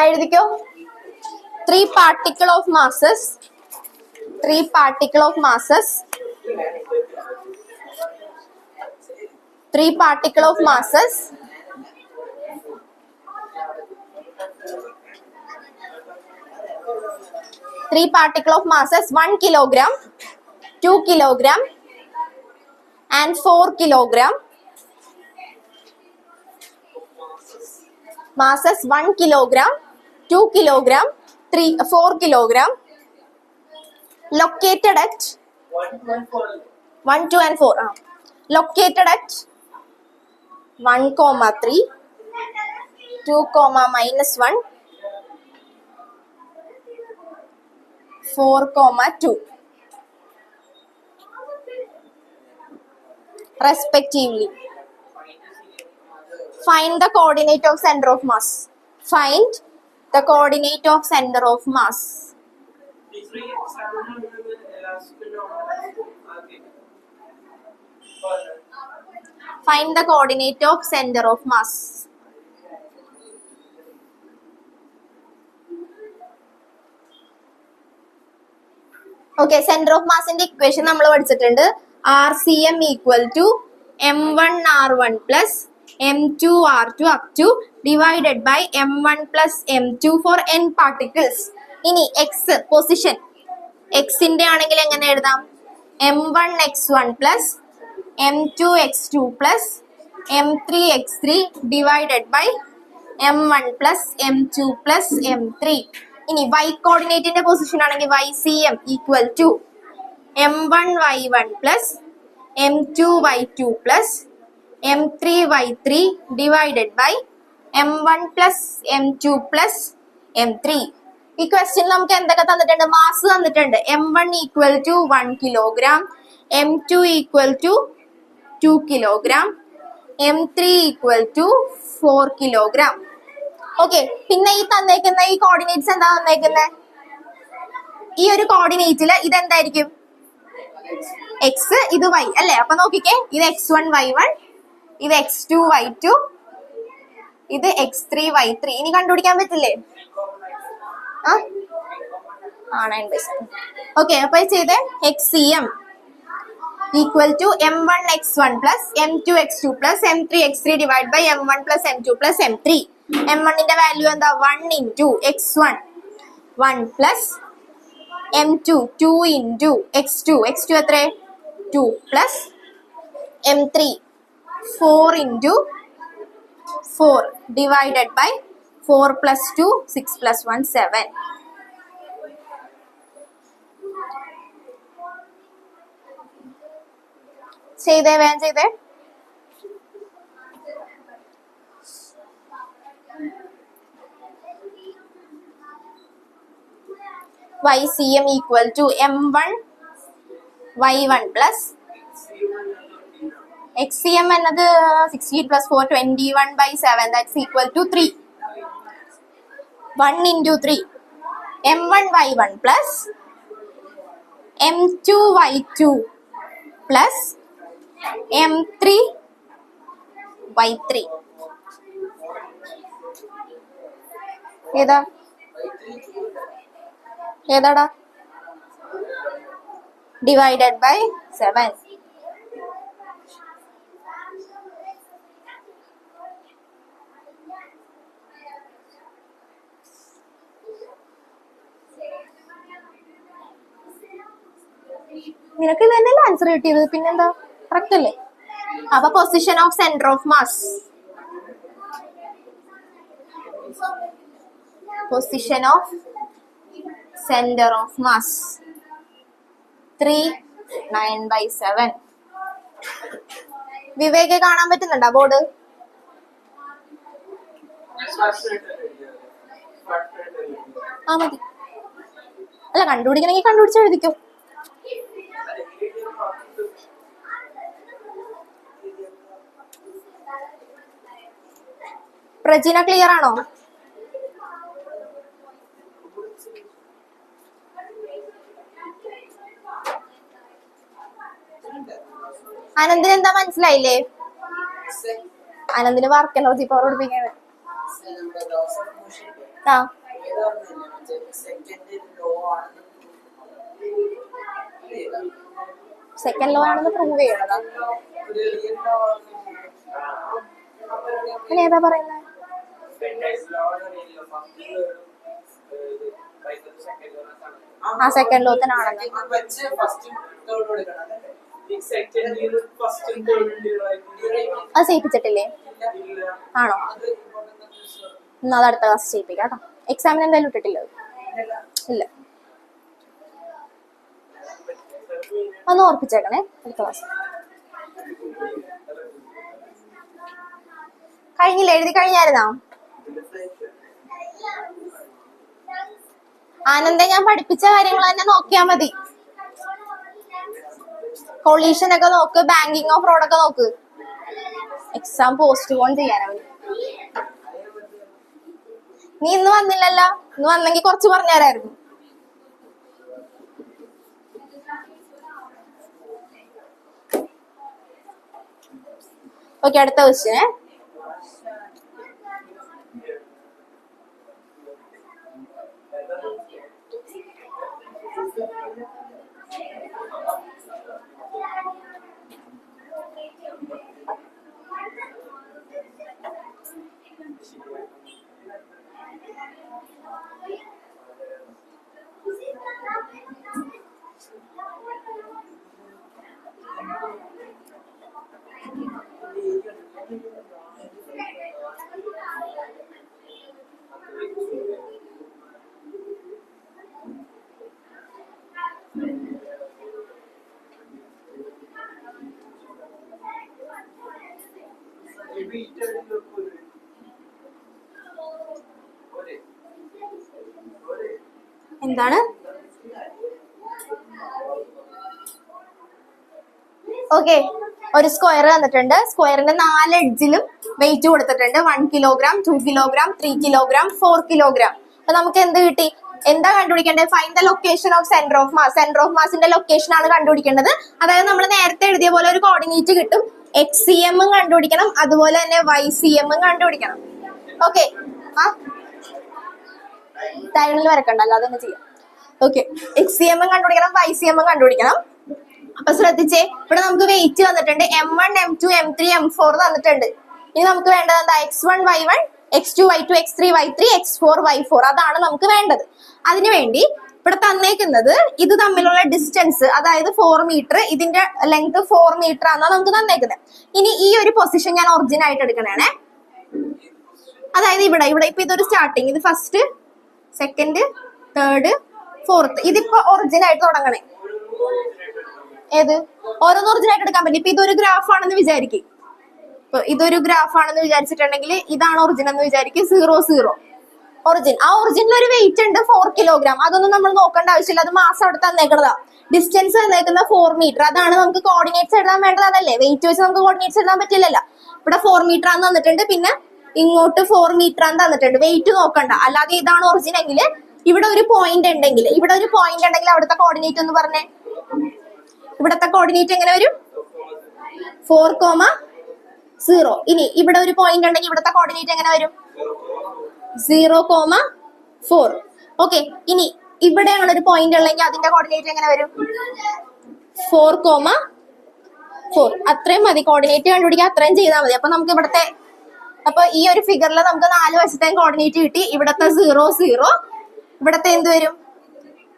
എഴുതിക്കോ. Three particle of masses. Three particle of masses. Three particle of masses. Three particle of masses 1 kilogram, 2 kilogram, and 4 kilogram. Masses 1 kilogram, 2 kilogram, 4 kilogram. Located at 1, 2, and 4. Located at 1, 3, 2, -1, 4, 2, respectively. Find the coordinate of center of mass. Find the coordinate of center of mass. Find the coordinate of center of mass. Okay, center of mass in the equation നമ്മൾ പഠിച്ചിട്ടുണ്ട്. RCM equal to M1 R1 plus M2 R2 up to divided by M1 plus M2 for n particles. ഇനി x position x ന്റെ ആണെങ്കിൽ എങ്ങനെ എഴുതാം? M1 x1 plus M2 x2 plus M3 x3 divided by M1 plus M2 plus M3. ഇനി y കോർഡിനേറ്റിന്റെ position ആണെങ്കിൽ YCM equal to M1 y1 plus M2 y2 plus M3 y3 divided by M1 plus M2 plus M3. ഈ question നമുക്ക് എന്തൊക്കെ തന്നിട്ടുണ്ട്? Mass തന്നിട്ടുണ്ട്. M1 equal to 1 kilogram, M2 equal to 2 kilogram, M3 equal to 4 kilogram. Okay, പിന്നെ ഈ തന്നേക്കുന്ന ഈ coordinates എന്താ തന്നേക്കുന്നത്? ഈ ഒരു കോർഡിനേറ്റില് ഇതെന്തായിരിക്കും? എക്സ്, ഇത് വൈ അല്ലെ? അപ്പൊ നോക്കിക്കേ, ഇത് x1 y1, ഇത് x2 y2, ഇത് x3 y3. ഇനി കണ്ടുപിടിക്കാൻ പറ്റില്ലേ? ഓക്കെ, അപ്പൊ ചെയ്തേ XCM equal to M1 x1 plus M2 x2 plus M3 x3 divided by M1 plus M2 plus M3. M1 ന്റെ വാല്യൂ എന്താ? 1 into x1 1 plus M2 2 into x2 എത്ര? 2 plus M3 4 into 4 divided by 4 plus 2 6 plus 1 7. ചെയ്തേ, വേഗം ചെയ്തേ. YCM equal to M1 Y1 plus XCM എന്നത് 16 plus 4 21 by 7, that's equal to 3. 1 into 3 M1 Y1 plus M2 Y2 plus M3 Y3. ഏതാടാ? Divided by 7. നിനക്ക് ഇത് തന്നെയല്ലേ answer കിട്ടിയത്? പിന്നെന്താ, കറക്റ്റ് അല്ലേ? അപ്പൊ position of centre of mass. Position of center of mass 3 9 by 7. വിവേകെ കാണാൻ പറ്റുന്നുണ്ടോ ബോർഡ്? മതി. അല്ല, കണ്ടുപിടിക്കണമെങ്കിൽ കണ്ടുപിടിച്ച് എഴുതിക്കോ. പ്രജിന ക്ലിയർ ആണോ? അനന്തിന് എന്താ മനസ്സിലായില്ലേ? അനന്തിന് വർക്ക് എനർജി പവർ പഠിപ്പിക്കാണ്. ആ സെക്കൻഡ് ലോ ആണെന്ന് പ്രൂവ് ചെയ്യണതാ. ഏതാ പറയുന്നത്? ആ സെക്കൻഡ് ലോ തന്നെ ആണെന്ന്. അത് ചെയ്യിപ്പിച്ചിട്ടില്ലേ? ആണോ? എന്നാ അത് അടുത്ത ക്ലാസ് ചെയ്യിപ്പിക്കാം കേട്ടോ. എക്സാമിന് എന്തായാലും ഇട്ടിട്ടില്ല ഇല്ല. ഒന്ന് ഓർപ്പിച്ചേക്കണേ അടുത്ത ക്ലാസ്. കഴിഞ്ഞില്ല? എഴുതി കഴിഞ്ഞായിരുന്നോ? ആനന്ദ, ഞാൻ പഠിപ്പിച്ച കാര്യങ്ങൾ തന്നെ നോക്കിയാ മതി. കൊളീഷൻ ഒക്കെ നോക്ക്, ബാങ്കിങ് ഓഫ് ഫ്രോഡ് ഒക്കെ നോക്ക്. എക്സാം പോസ്റ്റ് പോൺ ചെയ്യാനാവും. നീ ഇന്ന് വന്നില്ലല്ലോ? ഇന്ന് വന്നെങ്കിൽ കുറച്ച് പറഞ്ഞു തരായിരുന്നു. ഓക്കെ, അടുത്ത ക്വസ്റ്റ്യൻ. എന്താണ്? ഓക്കെ, ഒരു സ്ക്വയർ തന്നിട്ടുണ്ട്. സ്ക്വയറിന്റെ 4 എഡ്ജിലും വെയിറ്റ് കൊടുത്തിട്ടുണ്ട്. 1 കിലോഗ്രാം, 2 കിലോഗ്രാം, 3 കിലോഗ്രാം, 4 കിലോഗ്രാം. അപ്പൊ നമുക്ക് എന്ത് കിട്ടി? എന്താ കണ്ടുപിടിക്കേണ്ടത്? Find the location of centre of mass. Centre of മാസിന്റെ ലൊക്കേഷൻ ആണ് കണ്ടുപിടിക്കേണ്ടത്. അതായത് നമ്മൾ നേരത്തെ എഴുതിയ പോലെ ഒരു കോർഡിനേറ്റ് കിട്ടും. XCM കണ്ടുപിടിക്കണം, അതുപോലെ തന്നെ YCM കണ്ടുപിടിക്കണം. ഓക്കെ, ആ ഡയഗണൽ വരക്കണ്ടല്ലോ, അതൊന്ന് ചെയ്യാം. ഓക്കെ, XCM കണ്ടുപിടിക്കണം, YCM കണ്ടുപിടിക്കണം. അപ്പൊ ശ്രദ്ധിച്ചേ, ഇവിടെ നമുക്ക് വെയിറ്റ് തന്നിട്ടുണ്ട്. M1, M2, M3, M4 തന്നിട്ടുണ്ട്. ഇനി നമുക്ക് വേണ്ടത് എന്താ? X1, Y1, X2, Y2, X3, Y3, X4, Y4. അതാണ് നമുക്ക് വേണ്ടത്. അതിനുവേണ്ടി ഇവിടെ തന്നേക്കുന്നത് ഇത് തമ്മിലുള്ള ഡിസ്റ്റൻസ്, അതായത് 4 മീറ്റർ, ഇതിന്റെ ലെങ്ത് 4 മീറ്റർ ആണെന്നാണ് നമുക്ക് തന്നേക്കുന്നത്. ഇനി ഈ ഒരു പൊസിഷൻ ഞാൻ ഒറിജിൻ ആയിട്ട് എടുക്കണേ. അതായത് ഇവിടെ ഇപ്പൊ ഇതൊരു സ്റ്റാർട്ടിങ്, ഇത് ഫസ്റ്റ്, സെക്കൻഡ്, തേർഡ്, ഫോർത്ത്. ഇതിപ്പോ ഒറിജിൻ ആയിട്ട് തുടങ്ങണേ. ഏത്? ഓരോന്ന് ഒറിജിൻ ആയിട്ട് എടുക്കാൻ പറ്റില്ല. ഇപ്പൊ ഇതൊരു ഗ്രാഫ് ആണെന്ന് വിചാരിക്കും. ഇപ്പൊ ഇതൊരു ഗ്രാഫ് ആണെന്ന് വിചാരിച്ചിട്ടുണ്ടെങ്കിൽ ഇതാണ് ഒറിജിൻ എന്ന് വിചാരിക്കും. 0, 0 ഒറിജിൻ. ആ ഒറിജിനിൽ ഒരു വെയിറ്റ് ഉണ്ട് 4 കിലോഗ്രാം. അതൊന്നും നമ്മൾ നോക്കേണ്ട ആവശ്യമില്ല, അത് മാസം അവിടെ തന്നേക്കുന്നതാ. Distance തന്നേക്കുന്ന 4 metre. അതാണ് നമുക്ക് കോർഡിനേറ്റ്സ് എഴുതാൻ വേണ്ടത്. അതല്ലേ, വെയിറ്റ് വെച്ച് നമുക്ക് കോർഡിനേറ്റ്സ് എഴുതാൻ പറ്റില്ലല്ലോ. ഇവിടെ 4 മീറ്റർ ആണെന്ന് തന്നിട്ടുണ്ട്, പിന്നെ ഇങ്ങോട്ട് 4 മീറ്റർ ആണെന്ന് തന്നിട്ടുണ്ട്. വെയിറ്റ് നോക്കണ്ട. അല്ലാതെ ഇതാണ് ഒറിജിൻ എങ്കിൽ ഇവിടെ ഒരു പോയിന്റ് ഉണ്ടെങ്കിൽ അവിടുത്തെ കോർഡിനേറ്റ് ഒന്ന് പറഞ്ഞേ. ഇവിടത്തെ കോർഡിനേറ്റ് എങ്ങനെ വരും? 4, 0. ഇനി ഇവിടെ ഒരു പോയിന്റ് ഉണ്ടെങ്കിൽ ഇവിടത്തെ കോർഡിനേറ്റ് എങ്ങനെ വരും? 0, 4. ഓക്കെ, ഇനി ഇവിടെയാണ് ഒരു പോയിന്റ് ഉള്ളെങ്കിൽ അതിന്റെ കോർഡിനേറ്റ് എങ്ങനെ വരും? 4, 4. അത്രയും മതി. കോർഡിനേറ്റ് കണ്ടുപിടിക്കാൻ അത്രയും ചെയ്താൽ മതി. അപ്പൊ നമുക്ക് ഇവിടത്തെ, അപ്പൊ ഈ ഒരു ഫിഗറിൽ നമുക്ക് 4 വശത്തെയും കോർഡിനേറ്റ് കിട്ടി. ഇവിടത്തെ 0, 0. ഇവിടത്തെ എന്ത് വരും?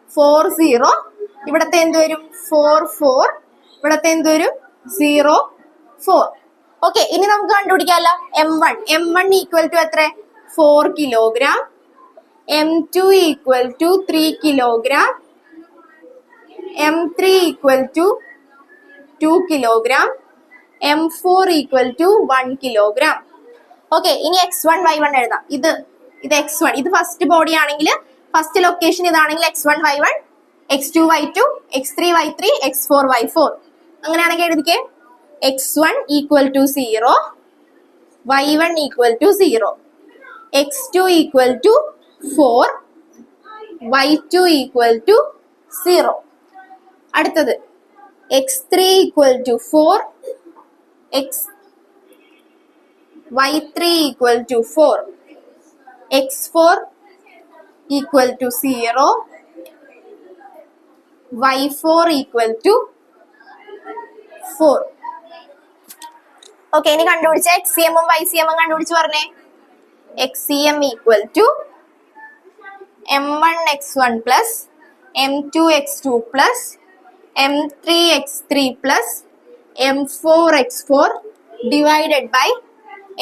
4, 0. ഇവിടത്തെ എന്ത് വരും? 4, 4. ഇവിടത്തെ എന്ത് വരും? 0, 4. ഓക്കെ, ഇനി നമുക്ക് കണ്ടുപിടിക്കാമല്ലോ. M1 ഈക്വൽ ടു എത്ര? 4 kilogram. M2 equal to 3 kilogram. M3 equal to 2 kilogram. M4 equal to 1 kilogram. Okay, ഇനി X1, Y1 എഴുതാം. ഇത് X1, ഇത് ഫസ്റ്റ് ബോഡി ആണെങ്കിൽ ഫസ്റ്റ് ലൊക്കേഷൻ ഇതാണെങ്കിൽ X1, Y1, X2, Y2, X3, Y3, X4, Y4. അങ്ങനെയാണെങ്കിൽ എഴുതിക്കേ. X1 equal to 0, Y1 equal to 0, X2 equal to 4, Y2 equal to 0. അടുത്തത് X3 equal to 4, Y3 equal to 4, X4 equal to 0, y4 equal to 4. Okay, ഇനി കണ്ടുപിടിച്ച എക്സിഎമ്മും വൈസിഎമ്മും കണ്ടുപിടിച്ച് പറഞ്ഞേ. XCM equal to m1x1 plus m2x2 plus m3x3 plus m4x4 divided by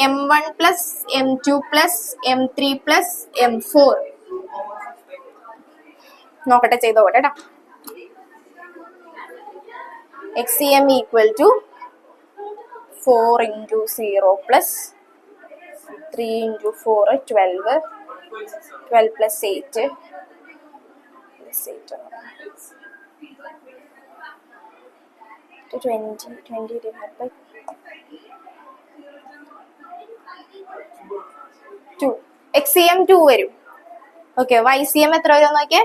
m1 plus m2 plus m3 plus m4. നോക്കട്ടെ, ചെയ്തോട്ടെ കേട്ടോ. എക്സിഎം equal to 4 into 0 plus 3 into 4 12 plus 8 plus 8 to 20 divided by 2. എക്സിഎം 2 വരും. ഓക്കെ, വൈസിഎം എത്ര വരും നോക്കിയേ.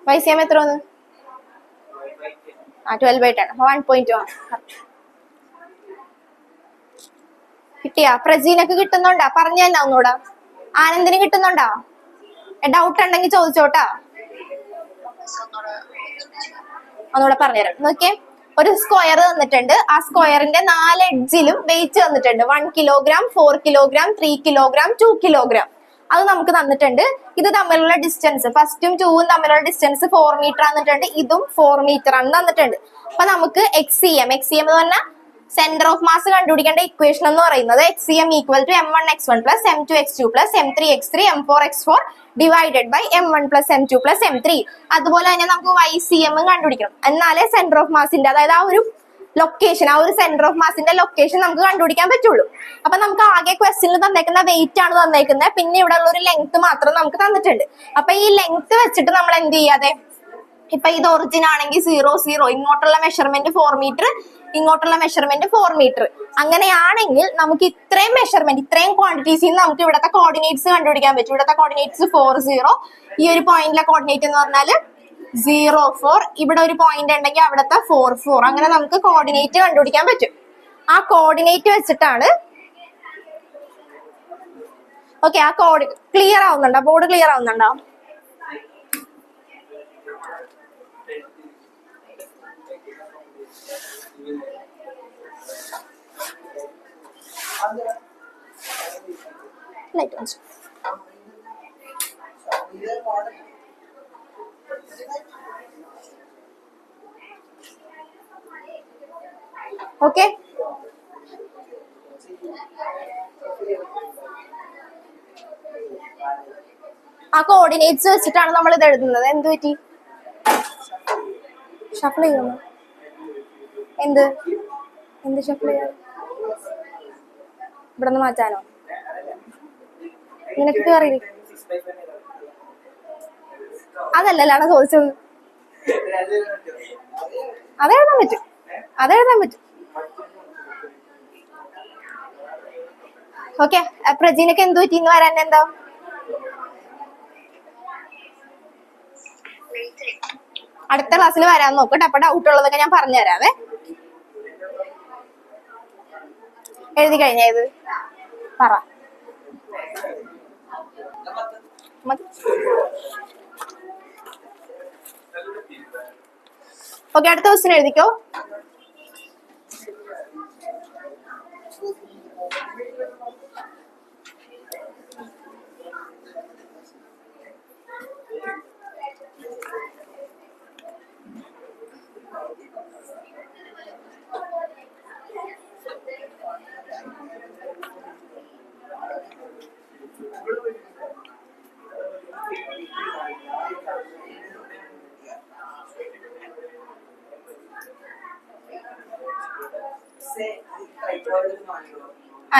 വൈസിഎം എത്ര വന്നു? 12/10. 1.2 ആണ്. കിട്ടിയാ? പ്രജീനക്ക് കിട്ടുന്നുണ്ടാ? പറഞ്ഞു തന്നെ ഒന്നൂടാ. ആനന്ദിന് കിട്ടുന്നുണ്ടാ? ഡൗട്ട് ഉണ്ടെങ്കിൽ ചോദിച്ചോട്ടാ. ഒന്നുകൂടെ പറഞ്ഞുതരാം. നോക്കിയേ, ഒരു സ്ക്വയർ തന്നിട്ടുണ്ട്. ആ സ്ക്വയറിന്റെ 4 എഡ്ജിലും വെയിറ്റ് തന്നിട്ടുണ്ട്. 1 കിലോഗ്രാം, 4 കിലോഗ്രാം, 3 കിലോഗ്രാം, 2 കിലോഗ്രാം. അത് നമുക്ക് തന്നിട്ടുണ്ട്. ഇത് തമ്മിലുള്ള ഡിസ്റ്റൻസ്, ഫസ്റ്റും 2ഉം തമ്മിലുള്ള ഡിസ്റ്റൻസ് 4 മീറ്റർ തന്നിട്ടുണ്ട്. ഇതും 4 മീറ്റർ ആണ് തന്നിട്ടുണ്ട്. അപ്പൊ നമുക്ക് എക്സിഎം എന്ന് പറഞ്ഞാൽ സെന്റർ ഓഫ് മാസ് കണ്ടുപിടിക്കേണ്ട ഇക്വേഷൻ എന്ന് പറയുന്നത് XCM equal to m1x1 plus m2x2 plus m3x3 m4x4 divided by m1 plus m2 plus m3. അതുപോലെ തന്നെ നമുക്ക് YCM കണ്ടുപിടിക്കണം. എന്നാലേ സെന്റർ ഓഫ് മാസിന്റെ, അതായത് ആ ഒരു ലൊക്കേഷൻ, ആ ഒരു സെന്റർ ഓഫ് മാസിന്റെ ലൊക്കേഷൻ നമുക്ക് കണ്ടുപിടിക്കാൻ പറ്റുള്ളൂ. അപ്പൊ നമുക്ക് ആകെ ക്വസ്റ്റ്യനിൽ തന്നേക്കുന്ന വെയിറ്റ് ആണ് തന്നേക്കുന്നത്. പിന്നെ ഇവിടെ ഉള്ള ഒരു ലെങ്ത് മാത്രം നമുക്ക് തന്നിട്ടുണ്ട്. അപ്പൊ ഈ ലെങ്ത് വെച്ചിട്ട് നമ്മൾ എന്ത് ചെയ്യാതെ, ഇപ്പൊ ഇത് ഒറിജിൻ ആണെങ്കിൽ 0 0, ഇങ്ങോട്ടുള്ള മെഷർമെന്റ് 4 മീറ്റർ, ഇങ്ങോട്ടുള്ള മെഷർമെന്റ് 4 മീറ്റർ. അങ്ങനെയാണെങ്കിൽ നമുക്ക് ഇത്രയും മെഷർമെന്റ്, ഇത്രയും ക്വാണ്ടിറ്റീസിൽ നമുക്ക് ഇവിടത്തെ കോർഡിനേറ്റ്സ് കണ്ടുപിടിക്കാൻ പറ്റും. ഇവിടത്തെ കോർഡിനേറ്റ്സ് 4 0, ഈ ഒരു പോയിന്റിലെ കോർഡിനേറ്റ് എന്ന് പറഞ്ഞാൽ 0 4, ഇവിടെ ഒരു പോയിന്റ് ഉണ്ടെങ്കിൽ അവിടത്തെ 4 4. അങ്ങനെ നമുക്ക് കോർഡിനേറ്റ് കണ്ടുപിടിക്കാൻ പറ്റും. ആ കോർഡിനേറ്റ് വെച്ചിട്ടാണ്, ഓക്കെ, ആ ക്ലിയർ ആവുന്നുണ്ടോ? ബോർഡ് ക്ലിയർ ആവുന്നുണ്ടോ? Light on. ഓക്കെ, ആ കോർഡിനേറ്റ്സ് വെച്ചിട്ടാണ് നമ്മൾ ഇത് എഴുതുന്നത്. എന്ത് പറ്റി? ഷഫിൾ ചെയ്യുന്നു. എന്ത് ഷഫിൾ ചെയ്യാൻ? ഇവിടെ നിന്ന് മാറ്റാനോ? നിനക്ക് കയറി അതല്ലല്ലാണ് ചോദിച്ചത്. അതെഴുതാൻ പറ്റും. ഓക്കെ, പ്രജീനക്ക് എന്ത് പറ്റി ഇന്ന് വരാൻ? എന്താ അടുത്ത ക്ലാസ്സിൽ വരാൻ നോക്കട്ടെ. അപ്പൊ ഡൗട്ട് ഉള്ളതൊക്കെ ഞാൻ പറഞ്ഞുതരാവേ. എഴുതി കഴിഞ്ഞ ഇത് പറ. ഓക്കെ, അടുത്ത ക്വസ്റ്റ്യൻ എഴുതിക്കോ.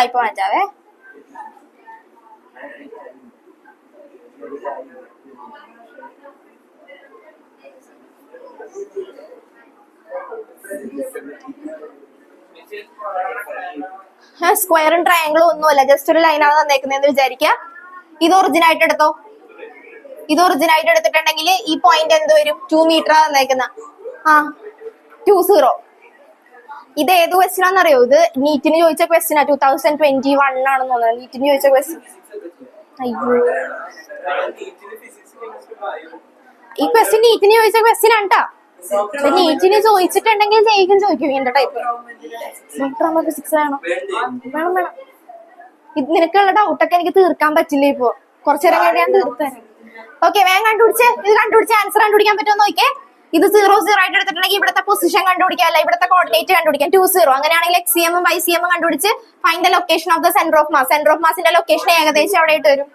ഇപ്പൊ മാറ്റാവേ. സ്ക്വയറും ട്രയാങ്കിളും ഒന്നുമല്ല, ജസ്റ്റ് ഒരു ലൈനാണ് തന്നേക്കുന്നതെന്ന് വിചാരിക്കുക. ഇത് ഒറിജിൻ ആയിട്ട് എടുത്തോ. ഇത് ഒറിജിൻ ആയിട്ട് എടുത്തിട്ടുണ്ടെങ്കിൽ ഈ പോയിന്റ് എന്ത് വരും? 2 മീറ്റർ തന്നേക്കുന്ന 20. ഇത് ഏത് ക്വസ്റ്റ്യൻ ആണെന്നറിയോ? ഇത് നീറ്റിന് ചോദിച്ച ക്വസ്റ്റ്യൻ 2021 ആണെന്ന് തോന്നുന്നത്. നീറ്റിന് ചോദിച്ച ക്വസ്റ്റ്യൻ. അയ്യോ, ഈ ക്വസ്റ്റ്യൻ നീറ്റിന് ചോദിച്ച ക്വസ്റ്റ്യൻ ആണ്ടാ. നീറ്റിന് ചോദിച്ചിട്ടുണ്ടെങ്കിൽ ജയിക്കും ചോദിക്കും എന്റെ ടൈപ്പ്. ഫിസിക്സ് വേണം വേണം വേണം. ഇത് നിനക്കുള്ള ഡൗട്ടൊക്കെ എനിക്ക് തീർക്കാൻ പറ്റില്ല ഇപ്പൊ. കുറച്ചു നേരം കഴിഞ്ഞ് ഞാൻ തീർത്തരാം. ഓക്കെ, വേഗം കണ്ടുപിടിച്ച്. ഇത് കണ്ടുപിടിച്ച് ആൻസർ കണ്ടുപിടിക്കാൻ പറ്റുമോ നോക്കിയേ. ഇത് 0 ആയിട്ട് എടുത്തിട്ടുണ്ടെങ്കിൽ ഇവിടുത്തെ പൊസിഷൻ കണ്ടുപിടിക്കാം, അല്ല ഇവിടുത്തെ കോർഡിനേറ്റ് കണ്ടുപിടിക്കാം. 20 അങ്ങനെയാണെങ്കിൽ XCM YCM കണ്ടുപിടിച്ച് find the location of the centre of mass. Centre of മാസിന്റെ ലൊക്കേഷൻ ഏകദേശം എവിടെ ആയിട്ട് വരും?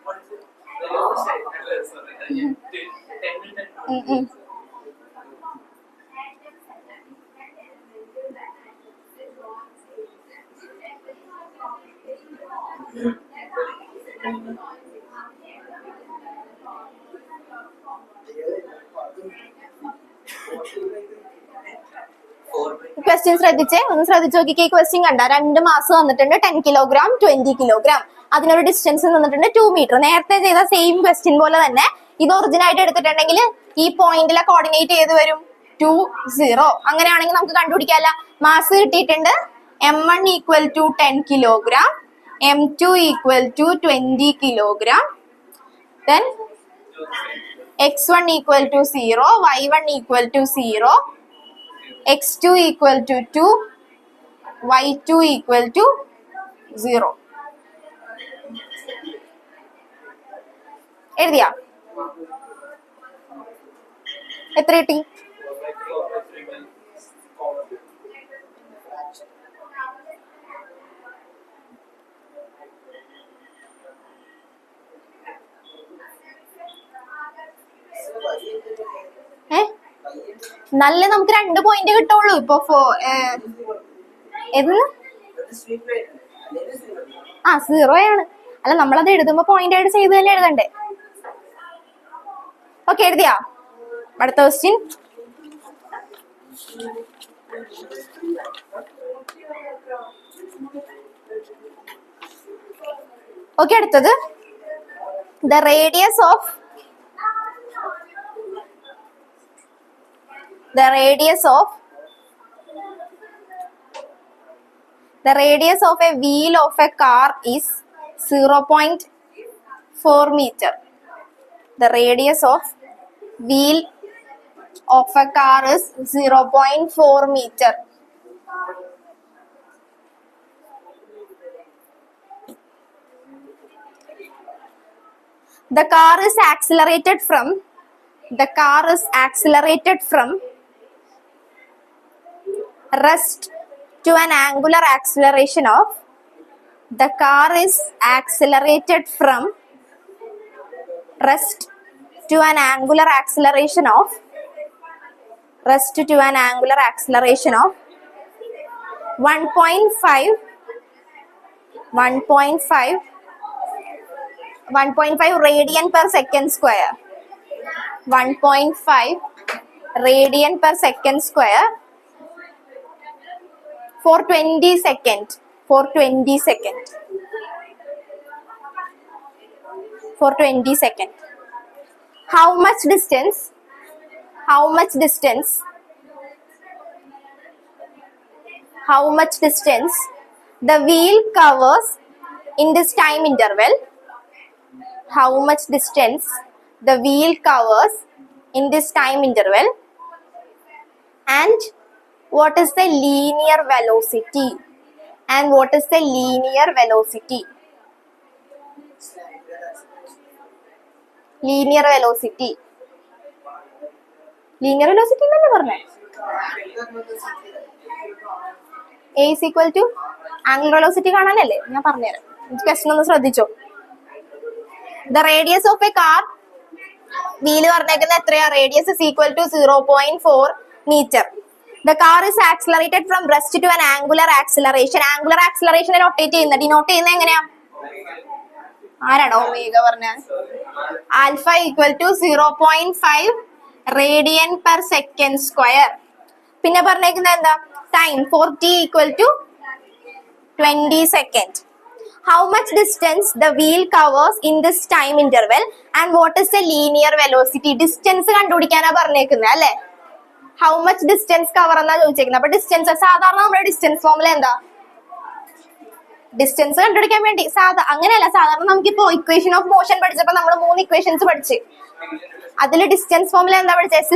ക്വസ്റ്റ്യൻ ശ്രദ്ധിച്ചേ, ഒന്ന് ശ്രദ്ധിച്ചു നോക്കിക്കേ. ഈ ക്വസ്റ്റ്യൻ കണ്ട 2 മാസ് വന്നിട്ടുണ്ട്, 10 കിലോഗ്രാം 20 കിലോഗ്രാം. അതിനൊരു ഡിസ്റ്റൻസ് തന്നിട്ടുണ്ട് 2 മീറ്റർ. നേരത്തെ ചെയ്ത സെയിം ക്വസ്റ്റ്യൻ പോലെ തന്നെ ഇത് ഒറിജിൻ ആയിട്ട് എടുത്തിട്ടുണ്ടെങ്കിൽ ഈ പോയിന്റിലെ കോർഡിനേറ്റ് ഏത് വരും? 2 0. അങ്ങനെയാണെങ്കിൽ നമുക്ക് കണ്ടുപിടിക്കാല്ല. മാസ് കിട്ടിയിട്ടുണ്ട്. M1 equal to 10 kilogram, M2 equal to 20 kilogram. Then x1 equal to 0, y1 equal to 0, x2 equal to 2, y2 equal to 0. എഴുതിയാ? എത്ര കിട്ടി? നല്ല നമുക്ക് 2 പോയിന്റ് കിട്ടുള്ളൂ ഇപ്പൊ. ഏത് 0 ആണ്. അല്ല, നമ്മളത് എഴുതുമ്പോ പോയിന്റ് ആയിട്ട് ചെയ്ത് തന്നെ എഴുതണ്ടേ. ഓക്കെ, എഴുതിയാ? അടുത്ത ക്വസ്റ്റ്യൻ. ഓക്കെ, അടുത്തത് the radius of the radius of a wheel of a car is 0.4 meter. The radius of wheel of a car is 0.4 meter. The car is accelerated from rest to an angular acceleration of rest to an angular acceleration of 1.5 radian per second square. 1.5 radian per second square for 20 seconds. For 20 seconds. How much distance the wheel covers in this time interval? How much distance the wheel covers in this time interval? And what is the linear velocity? Linear velocity എന്നല്ലേ പറഞ്ഞേ? A is equal to angular velocity കാണാനല്ലേ ഞാൻ പറഞ്ഞുതരാം. Question ഒന്ന് ശ്രദ്ധിച്ചോ. The radius of a car, wheel പറഞ്ഞേക്കുന്ന എത്രയാ? Radius is equal to 0.4 meter. The car is accelerated from rest to an angular acceleration. Angular acceleration denote ചെയ്യുന്നത് എങ്ങനെയാ? ആരാണോ omega പറഞ്ഞ? Alpha equal to 0.5 radian per second square. പിന്നെ പറഞ്ഞേക്കുന്നത് എന്താ? Time 4t equal to 20 second. how much distance the wheel covers in this time interval and what is the linear velocity. Distance കണ്ടുപിടിക്കാനാ പറഞ്ഞേക്കുന്നത് അല്ലെ. ഹൗ മച്ച് ഡിസ്റ്റൻസ് കവർ എന്നാ ചോദിച്ചേക്കുന്നത്. അപ്പൊ distance സാധാരണ നമ്മുടെ ഡിസ്റ്റൻസ് ഫോർമുല എന്താ? ഡിസ്റ്റൻസ് കണ്ടുപിടിക്കാൻ വേണ്ടി അങ്ങനെയല്ല, സാധാരണ നമുക്കിപ്പോ ഇക്വേഷൻ ഓഫ് മോഷൻ പഠിച്ചപ്പോ നമ്മൾ 3 ഇക്വേഷൻസ് പഠിച്ച് അതിൽ ഡിസ്റ്റൻസ് ഫോർമുല എന്താ പഠിച്ചത്? S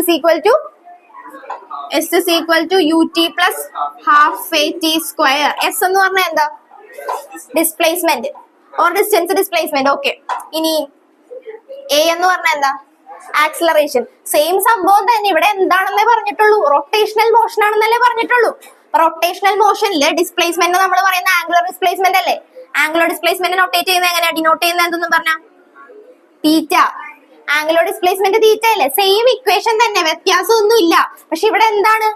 is equal to ut plus half a t square. S എന്ന് പറഞ്ഞാൽ എന്താ? Displacement or distance displacement. Okay, ഇനി എ എന്ന് പറഞ്ഞാൽ എന്താ? ആക്സിലറേഷൻ. സെയിം സംഭവം തന്നെ ഇവിടെ എന്താണെന്നേ പറഞ്ഞിട്ടുള്ളൂ, റൊട്ടേഷണൽ മോഷൻ ആണെന്നല്ലേ പറഞ്ഞിട്ടുള്ളൂ. റൊട്ടേഷണൽ മോഷനിൽ ഡിസ്പ്ലേസ്മെന്റ് നമ്മൾ പറയുന്ന ആംഗുലർ ഡിസ്പ്ലേസ്മെന്റ് അല്ലേ. ആംഗുലർ ഡിസ്പ്ലേസ്മെന്റ് നോട്ടേറ്റ് ചെയ്യുന്നത് എങ്ങനെയാ? ഡിനോട്ട് ചെയ്യുന്നത് എന്തെന്ന് പറഞ്ഞാ തീറ്റ. ആംഗുലർ ഡിസ്പ്ലേസ്മെന്റ് തീറ്റ അല്ലേ. സെയിം ഇക്വേഷൻ തന്നെ, വ്യത്യാസമൊന്നും ഇല്ല. പക്ഷെ ഇവിടെ എന്താണ്?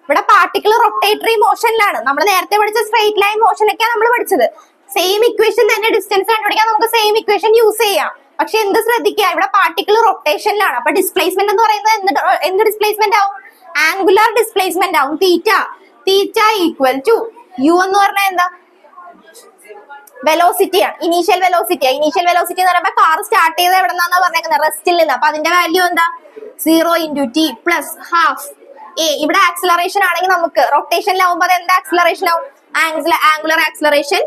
ഇവിടെ പാർട്ടിക്കിൾ റൊട്ടേറ്ററി മോഷനിലാണ്. നമ്മൾ നേരത്തെ പഠിച്ച സ്ട്രെയിറ്റ് ലൈൻ മോഷനൊക്കെയാണ് നമ്മൾ പഠിച്ചത്. സെയിം ഇക്വേഷൻ തന്നെ, ഡിസ്റ്റൻസ് കണ്ടുപിടിക്കാൻ നമുക്ക് സെയിം ഇക്വേഷൻ യൂസ് ചെയ്യാം. പക്ഷെ എന്ത് ശ്രദ്ധിക്കുക, ഇവിടെ പാർട്ടിക്കിൾ റൊട്ടേഷനിലാണ്. അപ്പൊ ഡിസ്പ്ലേസ്മെന്റ് എന്ന് പറയുന്നത് എന്ത് ഡിസ്പ്ലേസ്മെന്റ് ആവും? ആംഗുലർ ഡിസ്പ്ലേസ്മെന്റ് ആവും. തീറ്റ ഈക്വൽ ടു യു എന്ന് പറഞ്ഞാൽ എന്താ? വെലോസിറ്റിയാണ്, ഇനീഷ്യൽ വെലോസിറ്റി. ഇനീഷ്യൽ വെലോസിറ്റി എന്ന് പറയുമ്പോൾ കാർ സ്റ്റാർട്ട് ചെയ്ത് എവിടെ നിന്നാണ് പറഞ്ഞേക്കുന്നത്? റെസ്റ്റിൽ നിന്ന്. അപ്പൊ അതിന്റെ വാല്യൂ എന്താ? 0 × t പ്ലസ് ഹാഫ് a. ഇവിടെ ആക്സിലറേഷൻ ആണെങ്കിൽ നമുക്ക് റൊട്ടേഷനിലാവുമ്പോൾ അത് എന്താ ആക്സിലറേഷൻ ആവും? Angular acceleration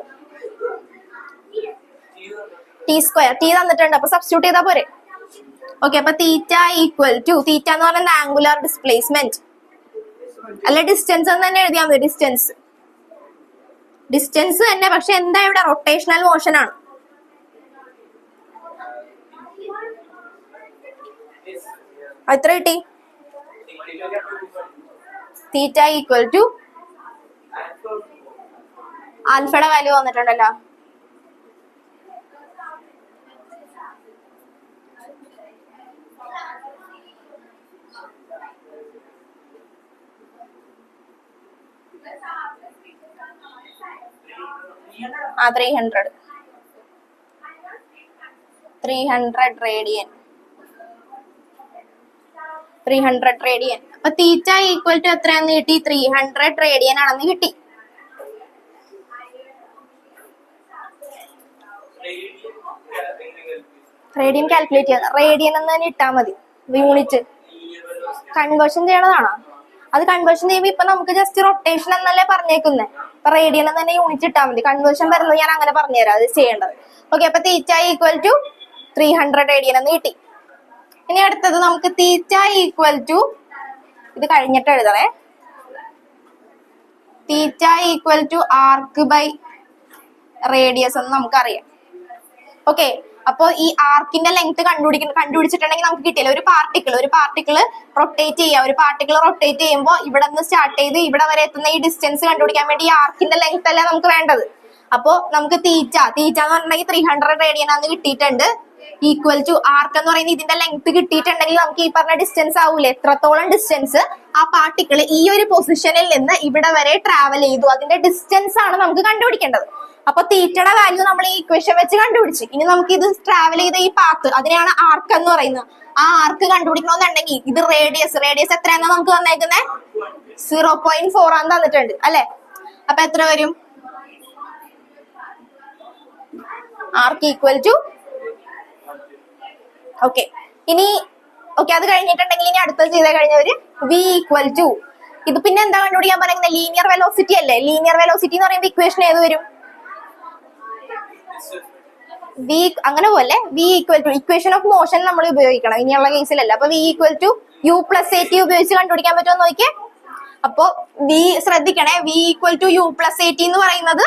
T square. T തന്നിട്ടുണ്ട്, അപ്പൊ സബ്സ്റ്റിറ്റ്യൂട്ട് ചെയ്താൽ പോരെ. ഓക്കെ, അപ്പൊ തീറ്റ ഈക്വൽ ടു, തീറ്റ എന്ന് പറയുന്നത് ആംഗുലർ ഡിസ്പ്ലേസ്മെന്റ് അല്ല, ഡിസ്റ്റൻസ് എന്ന് തന്നെ എഴുതിയാൽ മതി. ഡിസ്റ്റൻസ് തന്നെ, പക്ഷെ എന്താ ഇവിടെ? റൊട്ടേഷണൽ മോഷൻ ആണ്. എത്ര കിട്ടി? തീറ്റ ഈക്വൽ ടു ആൽഫയുടെ വാല്യൂ വന്നിട്ടുണ്ടല്ലോ. ആ 300 റേഡിയൻ. 300 റേഡിയൻ. അപ്പൊ തീറ്റ ഈക്വൽ ടു എത്രയാന്ന് കിട്ടി? 300 റേഡിയൻ ആണെന്ന് കിട്ടി. റേഡിയൻ കാൽക്കുലേറ്റ് ചെയ്യാം. റേഡിയൻ എന്ന് തന്നെ ഇട്ടാ മതി. യൂണിറ്റ് കൺവേർഷൻ ചെയ്യണതാണോ? അത് കൺവേർഷൻ ചെയ്യുമ്പോൾ ഇപ്പൊ നമുക്ക് ജസ്റ്റ് റൊട്ടേഷൻ എന്നല്ലേ പറഞ്ഞേക്കുന്നത്. അപ്പൊ റേഡിയൻ എന്ന് തന്നെ യൂണിറ്റ് ഇട്ടാൽ മതി. കൺവേർഷൻ വരുന്നത് ഞാൻ അങ്ങനെ പറഞ്ഞുതരാം അത് ചെയ്യേണ്ടത്. ഓക്കെ, അപ്പൊ തീറ്റ ഈക്വൽ ടു 300 റേഡിയൻ എന്ന് കിട്ടി. ഇനി അടുത്തത് നമുക്ക് തീറ്റ ഈക്വൽ ടു, ഇത് കഴിഞ്ഞിട്ട് എഴുതണേ. Theta equal to arc by radius എന്ന് നമുക്കറിയാം. ഓക്കെ, അപ്പൊ ഈ ആർക്കിന്റെ ലെങ്ത് കണ്ടുപിടിച്ചിട്ടുണ്ടെങ്കിൽ നമുക്ക് കിട്ടിയില്ല. ഒരു പാർട്ടിക്കിൾ റൊട്ടേറ്റ് ചെയ്യുക. ഒരു പാർട്ടിക്കിൾ റൊട്ടേറ്റ് ചെയ്യുമ്പോൾ ഇവിടെ നിന്ന് സ്റ്റാർട്ട് ചെയ്ത് ഇവിടെ വരെ എത്തുന്ന ഈ ഡിസ്റ്റൻസ് കണ്ടുപിടിക്കാൻ വേണ്ടി ഈ ആർക്കിന്റെ ലെങ്ത് അല്ല നമുക്ക് വേണ്ടത്. അപ്പൊ നമുക്ക് തീറ്റ എന്ന് പറഞ്ഞിട്ടുണ്ടെങ്കിൽ 300 റേഡിയൻ ആണെന്ന് കിട്ടിയിട്ടുണ്ട്. ഈക്വൽ ടു ആർക്ക് എന്ന് പറയുന്നത് ഇതിന്റെ ലെങ്ത് കിട്ടിയിട്ടുണ്ടെങ്കിൽ നമുക്ക് ഈ പറഞ്ഞ ഡിസ്റ്റൻസ് ആവൂലേ, എത്രത്തോളം ഡിസ്റ്റൻസ് ആ പാർട്ടിക്കിൾ ഈ ഒരു പൊസിഷനിൽ നിന്ന് ഇവിടെ വരെ ട്രാവൽ ചെയ്തു, അതിന്റെ ഡിസ്റ്റൻസ് ആണ് നമുക്ക് കണ്ടുപിടിക്കേണ്ടത്. അപ്പൊ തീറ്റയുടെ വാല്യൂ നമ്മൾ ഈ ഇക്വേഷൻ വെച്ച് കണ്ടുപിടിച്ചു. ഇനി നമുക്ക് ഇത് ട്രാവൽ ചെയ്ത ഈ പാത്ത്, അതിനെയാണ് ആർക്ക് എന്ന് പറയുന്നത്. ആ ആർക്ക് കണ്ടുപിടിക്കണമെന്നുണ്ടെങ്കിൽ ഇത് റേഡിയസ് എത്രയാണെന്ന് നമുക്ക് തന്നേക്കുന്നത് 0.4 ആണെന്ന് തന്നിട്ടുണ്ട് അല്ലെ. അപ്പൊ എത്ര വരും? ആർക്ക് ഈക്വൽ ടു ഓക്കെ. ഇനി ഓക്കെ, അത് കഴിഞ്ഞിട്ടുണ്ടെങ്കിൽ ഇനി അടുത്തത് ചെയ്ത് കഴിഞ്ഞവര് വി ഈക്വൽ ടു, ഇത് പിന്നെ എന്താ കണ്ടുപിടിക്കാൻ പറയുന്നത്? ലീനിയർ വെലോസിറ്റി അല്ലേ. ലീനിയർ വെലോസിറ്റി എന്ന് പറയുമ്പോൾ ഇക്വേഷൻ ഏത് വരും? വി അങ്ങനെ പോലെ V equal to equation of motion നമ്മൾ ഉപയോഗിക്കണം ഇനിയുള്ള കേസിലല്ല. അപ്പൊ V equal to U plus A T ഉപയോഗിച്ച് കണ്ടുപിടിക്കാൻ പറ്റുമോ നോക്കിയേ. അപ്പൊ വി ശ്രദ്ധിക്കണേ, V equal to U plus A T എന്ന് പറയുന്നത്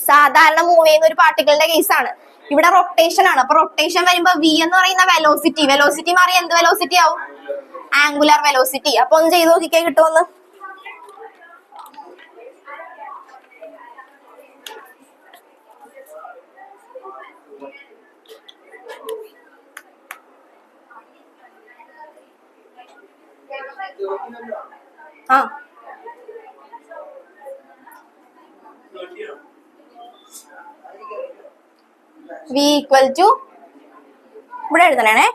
സാധാരണ മൂവ് ചെയ്യുന്ന ഒരു പാർട്ടിക്കിളിന്റെ കേസാണ്. ഇവിടെ റൊട്ടേഷൻ ആണ്. അപ്പൊ റൊട്ടേഷൻ വരുമ്പോ വി എന്ന് പറയുന്ന വെലോസിറ്റി മാറി എന്ത് വെലോസിറ്റി ആവും? Angular velocity. അപ്പൊ ഒന്ന് ചെയ്ത് നോക്കിക്കേ കിട്ടുമെന്ന്. ആ v ഈക്വൽ ടു ഇവിടെ എഴുതണേ.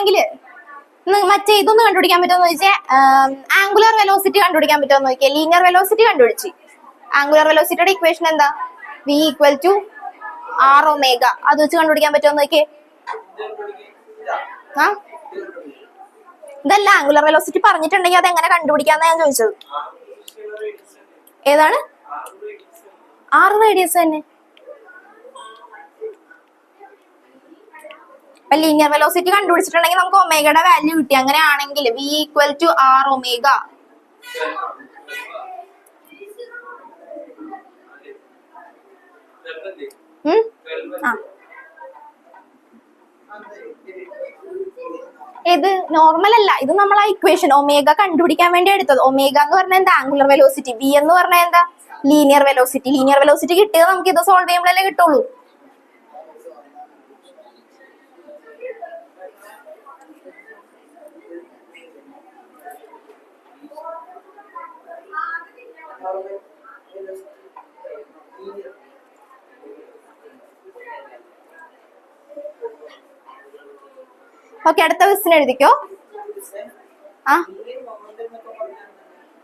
ആണെങ്കിൽ മറ്റേ ഇതൊന്ന് കണ്ടുപിടിക്കാൻ പറ്റുമെന്ന് ചോദിച്ചാൽ ആംഗുലർ വെലോസിറ്റി കണ്ടുപിടിക്കാൻ പറ്റുമെന്ന് നോക്കിയാൽ ലീനിയർ വെലോസിറ്റി കണ്ടുപിടിച്ച് ആംഗുലർ വെലോസിറ്റിയുടെ ഇക്വേഷൻ എന്താ v equal to R omega അത് വെച്ച് കണ്ടുപിടിക്കാൻ പറ്റുമെന്ന് നോക്കിയേ ആ ഇതല്ല ആംഗുലർ വെലോസിറ്റി പറഞ്ഞിട്ടുണ്ടെങ്കിൽ അത് എങ്ങനെ കണ്ടുപിടിക്കാന്നാ ഞാൻ ചോദിച്ചത് ഏതാണ് 6 റേഡിയസ് തന്നെ ലീനിയർ വെലോസിറ്റി കണ്ടുപിടിച്ചിട്ടുണ്ടെങ്കിൽ നമുക്ക് ഒമേഗയുടെ വാല്യൂ കിട്ടി അങ്ങനെയാണെങ്കിൽ v equal to R omega ഇത് നോർമൽ അല്ല ഇത് നമ്മൾ ആ ഇക്വേഷൻ ഒമേഗ കണ്ടുപിടിക്കാൻ വേണ്ടി എടുത്തത് ഒമേഗ എന്ന് പറഞ്ഞാൽ എന്താ ആംഗുലർ വെലോസിറ്റി v എന്ന് പറഞ്ഞാൽ എന്താ ലീനിയർ വെലോസിറ്റി കിട്ടിയത് നമുക്ക് ഇത് സോൾവ് ചെയ്യുമ്പോഴല്ലേ കിട്ടുള്ളൂ ഓക്കെ അടുത്ത ക്വസ്റ്റ്യൻ എഴുതിക്കോ ആ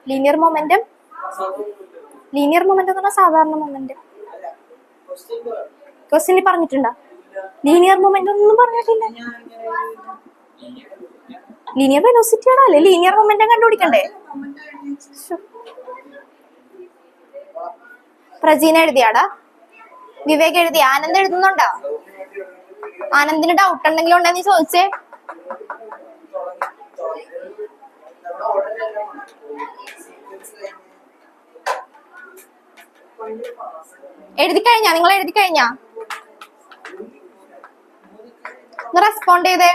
ലീനിയർ മൊമെന്റം എന്ന് പറഞ്ഞാൽ സാധാരണ മൊമെന്റം ക്വസ്റ്റ്യനിൽ പറഞ്ഞിട്ടുണ്ടോ ലീനിയർ മൊമെന്റം ഒന്നും പറഞ്ഞിട്ടില്ല ലീനിയർ വെലോസിറ്റി ആണോ അല്ലേ ലീനിയർ മൊമെന്റം കണ്ടുപിടിക്കണ്ടേ പ്രജീന എഴുതിയാടാ വിവേക് എഴുതി ആനന്ദ് എഴുതുന്നുണ്ടോ ആനന്ദിന് ഡൗട്ട് എന്തെങ്കിലും ഉണ്ടെന്ന് ചോദിച്ചേ നിങ്ങൾ എഴുതി കഴിഞ്ഞാ റെസ്പോണ്ട് ചെയ്തേ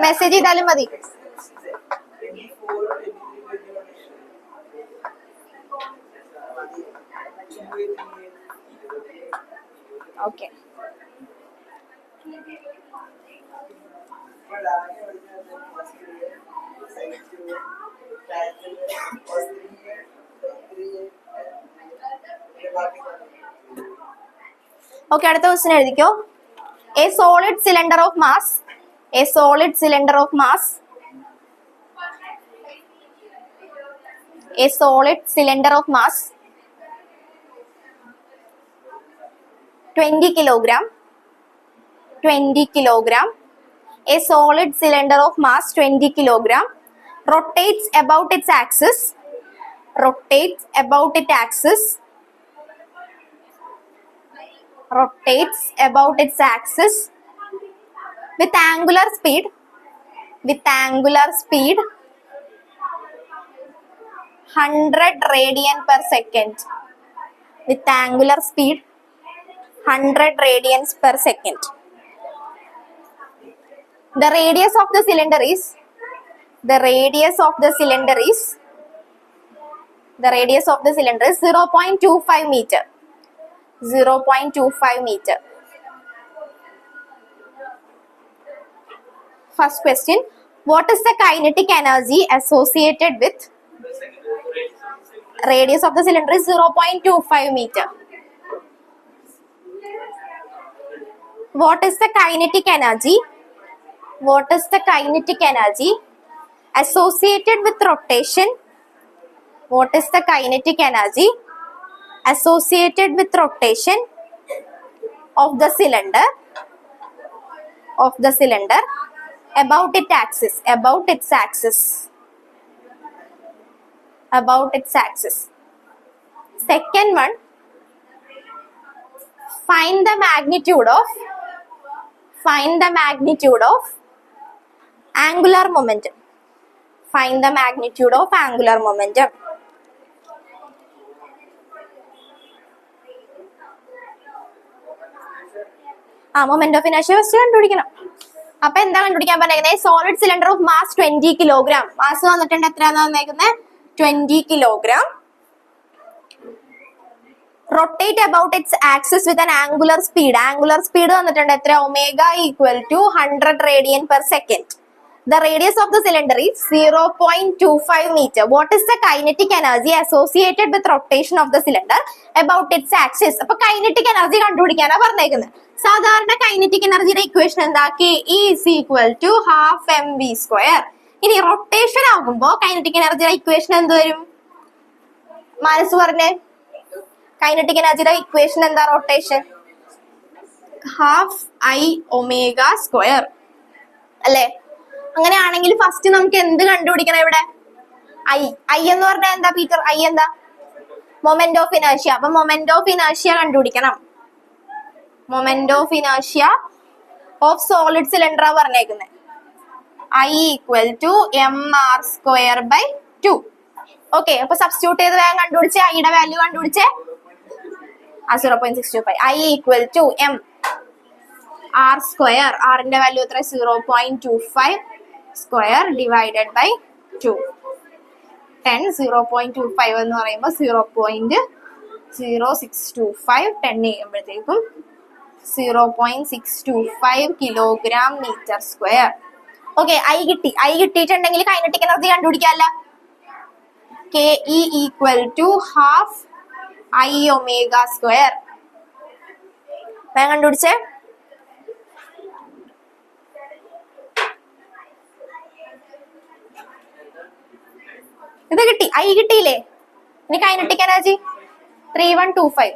മെസ്സേജ് ചെയ്താലും മതി ഓക്കെ ഓക്കെ അടുത്ത ക്വസ്റ്റ്യൻ എഴുതിക്കോ a solid cylinder of mass 20 kilogram a solid cylinder of mass 20 kilogram rotates about its axis with angular speed 100 radian per second with angular speed 100 radians per second. The radius of the cylinder is 0.25 meter. First question, what is the kinetic energy associated with radius of the cylinder is 0.25 meter. What is the kinetic energy associated with rotation? What is the kinetic energy associated with rotation of the cylinder about its axis. Second one, find the magnitude of angular momentum. Moment of inertia first കണ്ടുപിടിക്കണം. അപ്പൊ എന്താ കണ്ടുപിടിക്കാൻ പറഞ്ഞേക്കുന്നത്? Solid cylinder of mass 20 kilogram. Mass വന്നിട്ടുണ്ട് എത്രയാണെന്ന് വന്നേക്കുന്നത്? 20 kilogram. Rotate about its axis with an angular speed. Angular speed വന്നിട്ടുണ്ട് എത്ര? Omega equal to 100 radian per second. The radius of the cylinder is 0.25 meter. What is the kinetic energy associated with rotation of the cylinder about its axis? അപ്പൊ kinetic energy കണ്ടുപിടിക്കാനാ പറഞ്ഞേക്കുന്നത്. സാധാരണ kinetic എനർജിയുടെ equation എന്താ? Ke is equal to half mv square. ഇനി rotation ആകുമ്പോ kinetic എനർജിയുടെ equation എന്ത് വരും? മനസ്സ് പറഞ്ഞേ. kinetic എനർജിയുടെ ഇക്വേഷൻ എന്താ? Rotation half I omega square അല്ലേ? അങ്ങനെയാണെങ്കിൽ ഫസ്റ്റ് നമുക്ക് എന്ത് കണ്ടുപിടിക്കണം? ഇവിടെ ഐ എന്ന് പറഞ്ഞാൽ എന്താ പീറ്റർ? ഐ എന്താ? Moment of inertia. അപ്പൊ മൊമെന്റ് ഓഫ് ഇനേർഷ്യ കണ്ടുപിടിക്കണം. Moment of inertia of solid cylinder ആ പറഞ്ഞേക്കുന്നത്. I equal to M R square by 2. Okay, അപ്പൊ സബ്സ്റ്റിറ്റ്യൂട്ട് ചെയ്ത് വേഗം കണ്ടുപിടിച്ചേ. ഐയുടെ വാല്യൂ കണ്ടുപിടിച്ചേ. 0.625. I equal to M R square. ആറിന്റെ വാല്യൂ എത്ര? 0.25 സ്ക്വയർ ഡിവൈഡഡ് ബൈ 2. 0.25 എന്ന് പറയുമ്പോൾ 0.0625. 10 ചെയ്യുമ്പോഴത്തേക്കും 0.625 kilogram metre square. Okay, I കിട്ടി. ഐ കിട്ടിയിട്ടുണ്ടെങ്കിൽ കൈനറ്റിക് എനർജി കണ്ടുപിടിക്കാമല്ലോ. K E equal to half I omega square. വേഗം കണ്ടുപിടിച്ചേ. ഇത് കിട്ടി. ഐ കിട്ടിയില്ലേ? ഇനി കൈനറ്റിക് എനർജി 3125.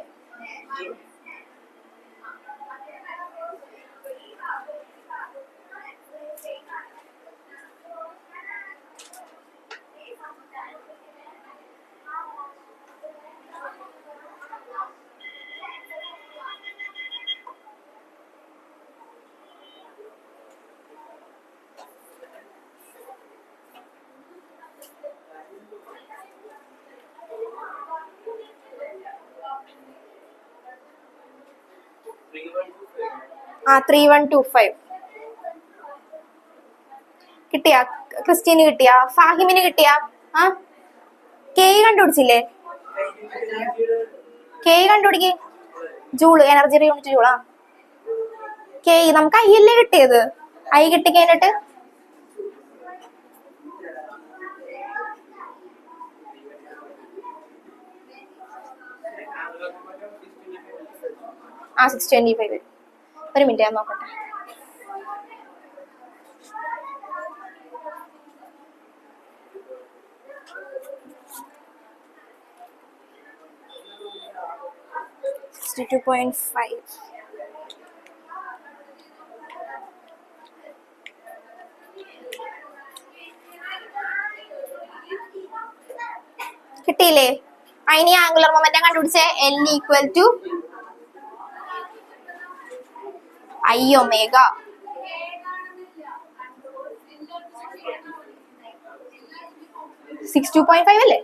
ആ 3125 കിട്ടിയാ? ക്രിസ്റ്റീന് കിട്ടിയാ? ഫാഹിമിന് കിട്ടിയാ? ആ കെ കണ്ടുപിടിച്ചില്ലേ? കെ കണ്ടുപിടിക്ക്. ജൂള്, എനർജി യൂണിറ്റ് ജൂളാ. കെ നമുക്ക് ഐ അല്ലേ കിട്ടിയത്? ഐ കിട്ടി കഴിഞ്ഞിട്ട് ആ 625. ഒരു മിനിറ്റ് ഞാൻ നോക്കട്ടെ. കിട്ടിയില്ലേ? അതിന് ആംഗുലർ മൊമെന്റം കണ്ടുപിടിച്ചേ. L equal to I omega. Six 2.5 അല്ലേ?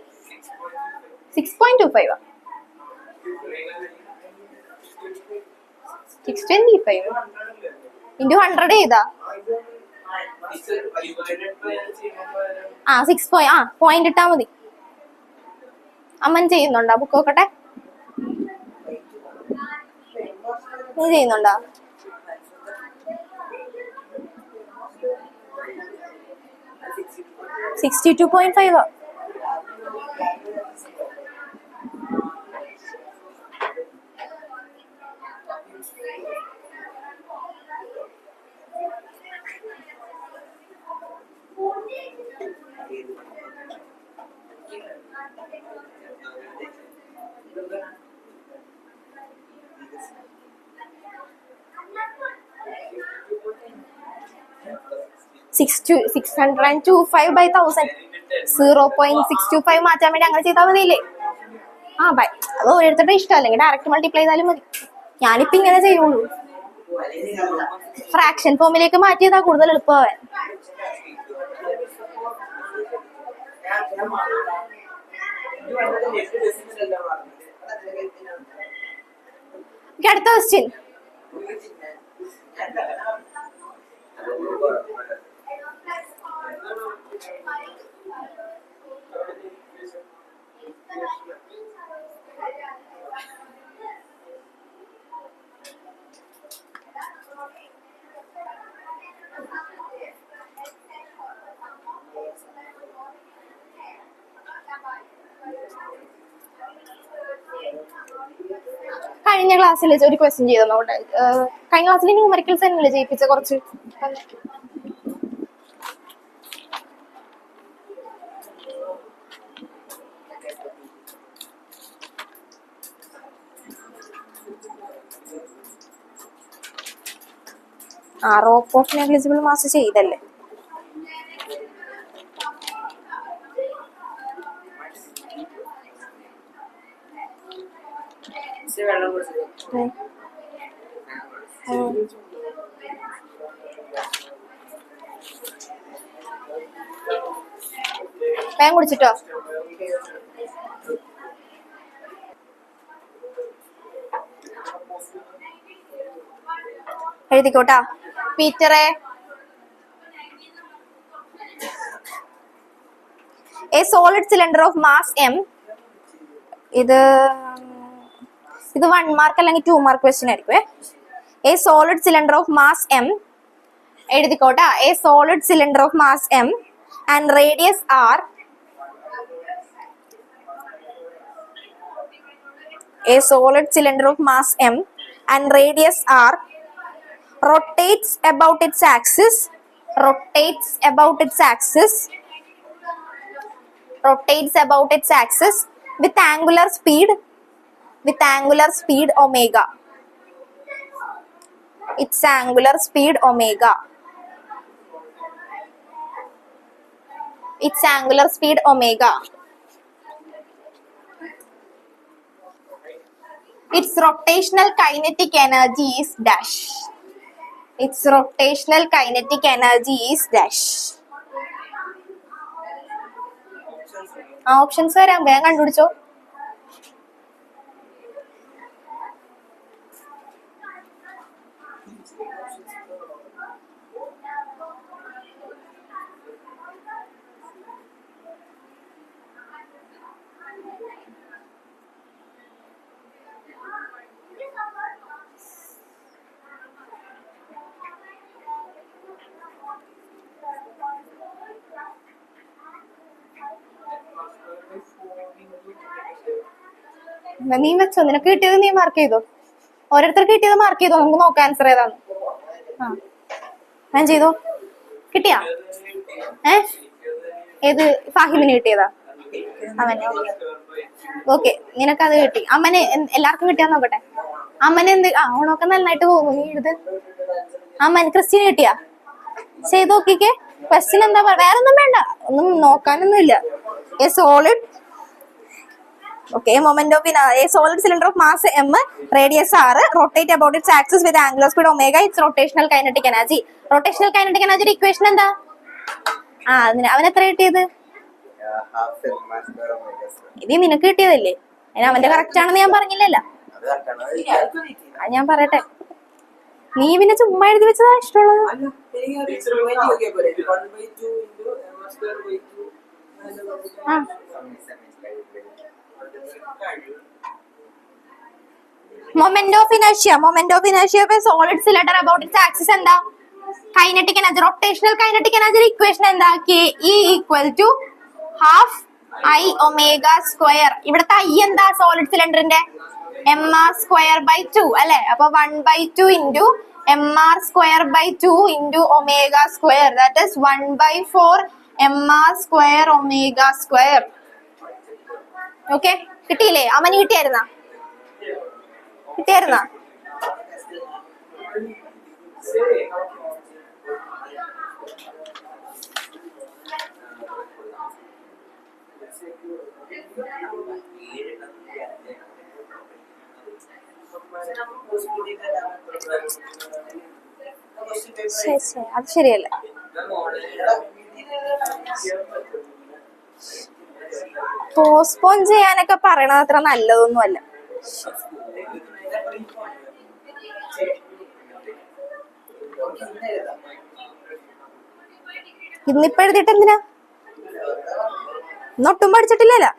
6.25 625 ഇൻറ്റു 100 ചെയ്താ ആ 6 പോയിന്റ് ഇട്ടാ മതി. അമ്മൻ ചെയ്യുന്നുണ്ടോ? ബുക്ക് നോക്കട്ടെ. നീ ചെയ്യുന്നുണ്ടോ? 62.5. Six hundred and 25 by 1000. 0.625 മാറ്റാൻ വേണ്ടി അങ്ങനെ ചെയ്താൽ മതിയില്ലേ? ആ ബൈ. അത് ഓരോരുത്തരുടെ ഇഷ്ടം. അല്ലെങ്കിൽ ഡയറക്റ്റ് മൾട്ടിപ്ലൈ ചെയ്താലും മതി. ഞാനിപ്പോ ഇങ്ങനെ ചെയ്യുള്ളൂ. ഫ്രാക്ഷൻ ഫോമിലേക്ക് മാറ്റിയതാ കൂടുതൽ എളുപ്പമാവാൻ. അടുത്ത ക്വസ്റ്റ്യൻ. കഴിഞ്ഞ ക്ലാസ്സിൽ ഒരു ക്വസ്റ്റ്യൻ ചെയ്തു നോട്ടെ. കഴിഞ്ഞ ക്ലാസ്സിൽ ന്യൂമറിക്കൽസ് തന്നെയല്ലേ ചെയ്യിപ്പിച്ച കുറച്ച്. റോപ്പ് ഓഫ് നെഗ്ലിജിബിൾ മാസ് ചെയ്തല്ലേ. വേഗം കുടിച്ചിട്ടോ. എഴുതിക്കോട്ടാ പീറ്ററെ. A solid cylinder of mass m. ഇത് 1 മാർക്ക് അല്ലെങ്കിൽ 2 മാർക്ക് ക്വസ്റ്റ്യൻ ആയിരിക്കും. A solid cylinder of mass m. എഴുതിക്കോട്ടാ. A solid cylinder of mass m and radius r. A solid cylinder of mass m and radius r rotates about its axis. Rotates about its axis with angular speed omega. Its angular speed omega. Its angular speed omega. Its rotational kinetic energy is dash. Its rotational kinetic energy is dash. Options വരാം, വേഗം കണ്ടുപിടിച്ചോ. നീ വെച്ചോ, നിനക്ക് കിട്ടിയത് നീ mark ചെയ്തോ. ഓരോരുത്തർക്ക് കിട്ടിയത് മാർക്ക് ചെയ്തോ, നമുക്ക് നോക്കാം ആൻസർ ഏതാന്ന്. ഞാൻ ചെയ്തോ. കിട്ടിയാ? ഏത് ഫാഹിമിന് കിട്ടിയതാ? അവന്. ഓക്കെ, നിനക്കത് കിട്ടി. അമ്മന് എല്ലാവർക്കും കിട്ടിയാ നോക്കട്ടെ. അമ്മന് എന്ത് ഓണൊക്കെ നന്നായിട്ട് പോകുന്നു. നീ എഴുത്. അമ്മന് ക്രിസ്ത്യന് കിട്ടിയാ? ചെയ്ത് നോക്കിക്കേ. ക്വസ്റ്റ്യൻ എന്താ വേറെ ഒന്നും വേണ്ട, ഒന്നും നോക്കാനൊന്നും ഇല്ല. A solid Okay, moment of a solid cylinder of mass m, radius r, rotate about its axis with angular speed omega. Its rotational kinetic energy. Rotational kinetic energy equation എന്താ? അവൻ എത്ര കിട്ടിയത്? ഇത് നിനക്ക് കിട്ടിയതല്ലേ? അവന്റെ കറക്റ്റ് ആണെന്ന് ഞാൻ പറഞ്ഞില്ലല്ലോ. ഞാൻ പറയട്ടെ, നീ പിന്നെ ചുമ്മാ എഴുതി വെച്ചതാ ഇഷ്ടമുള്ളത്. Moment of inertia of a solid cylinder about its axis എന്താ? Kinetic energy, rotational kinetic energy equation എന്താ? K E equal to half I omega square. ഇവിടുത്തെ I എന്താ? സോളിഡ് സിലിണ്ടറിന്റെ mr square by 2 അല്ലെ? അപ്പൊ 1/2 into mr square by 2 into omega square, that is 1/4 mr square omega square. Okay, കിട്ടിയില്ലേ? അമ്മന് കിട്ടിയായിരുന്നാ? അത് ശരിയല്ല. Postpone ചെയ്യാനൊക്കെ പറയണത് അത്ര നല്ലതൊന്നും അല്ല. ഇന്നിപ്പോ എഴുതിട്ട് എന്തിനാ? ഇന്നൊട്ടും പഠിച്ചിട്ടില്ലല്ലോ.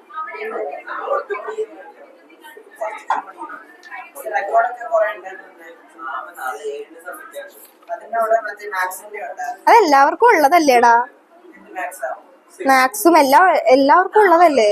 അതെല്ലാവർക്കും ഉള്ളതല്ലേടാ. മാക്സും എല്ലാവർക്കും ഉള്ളതല്ലേ.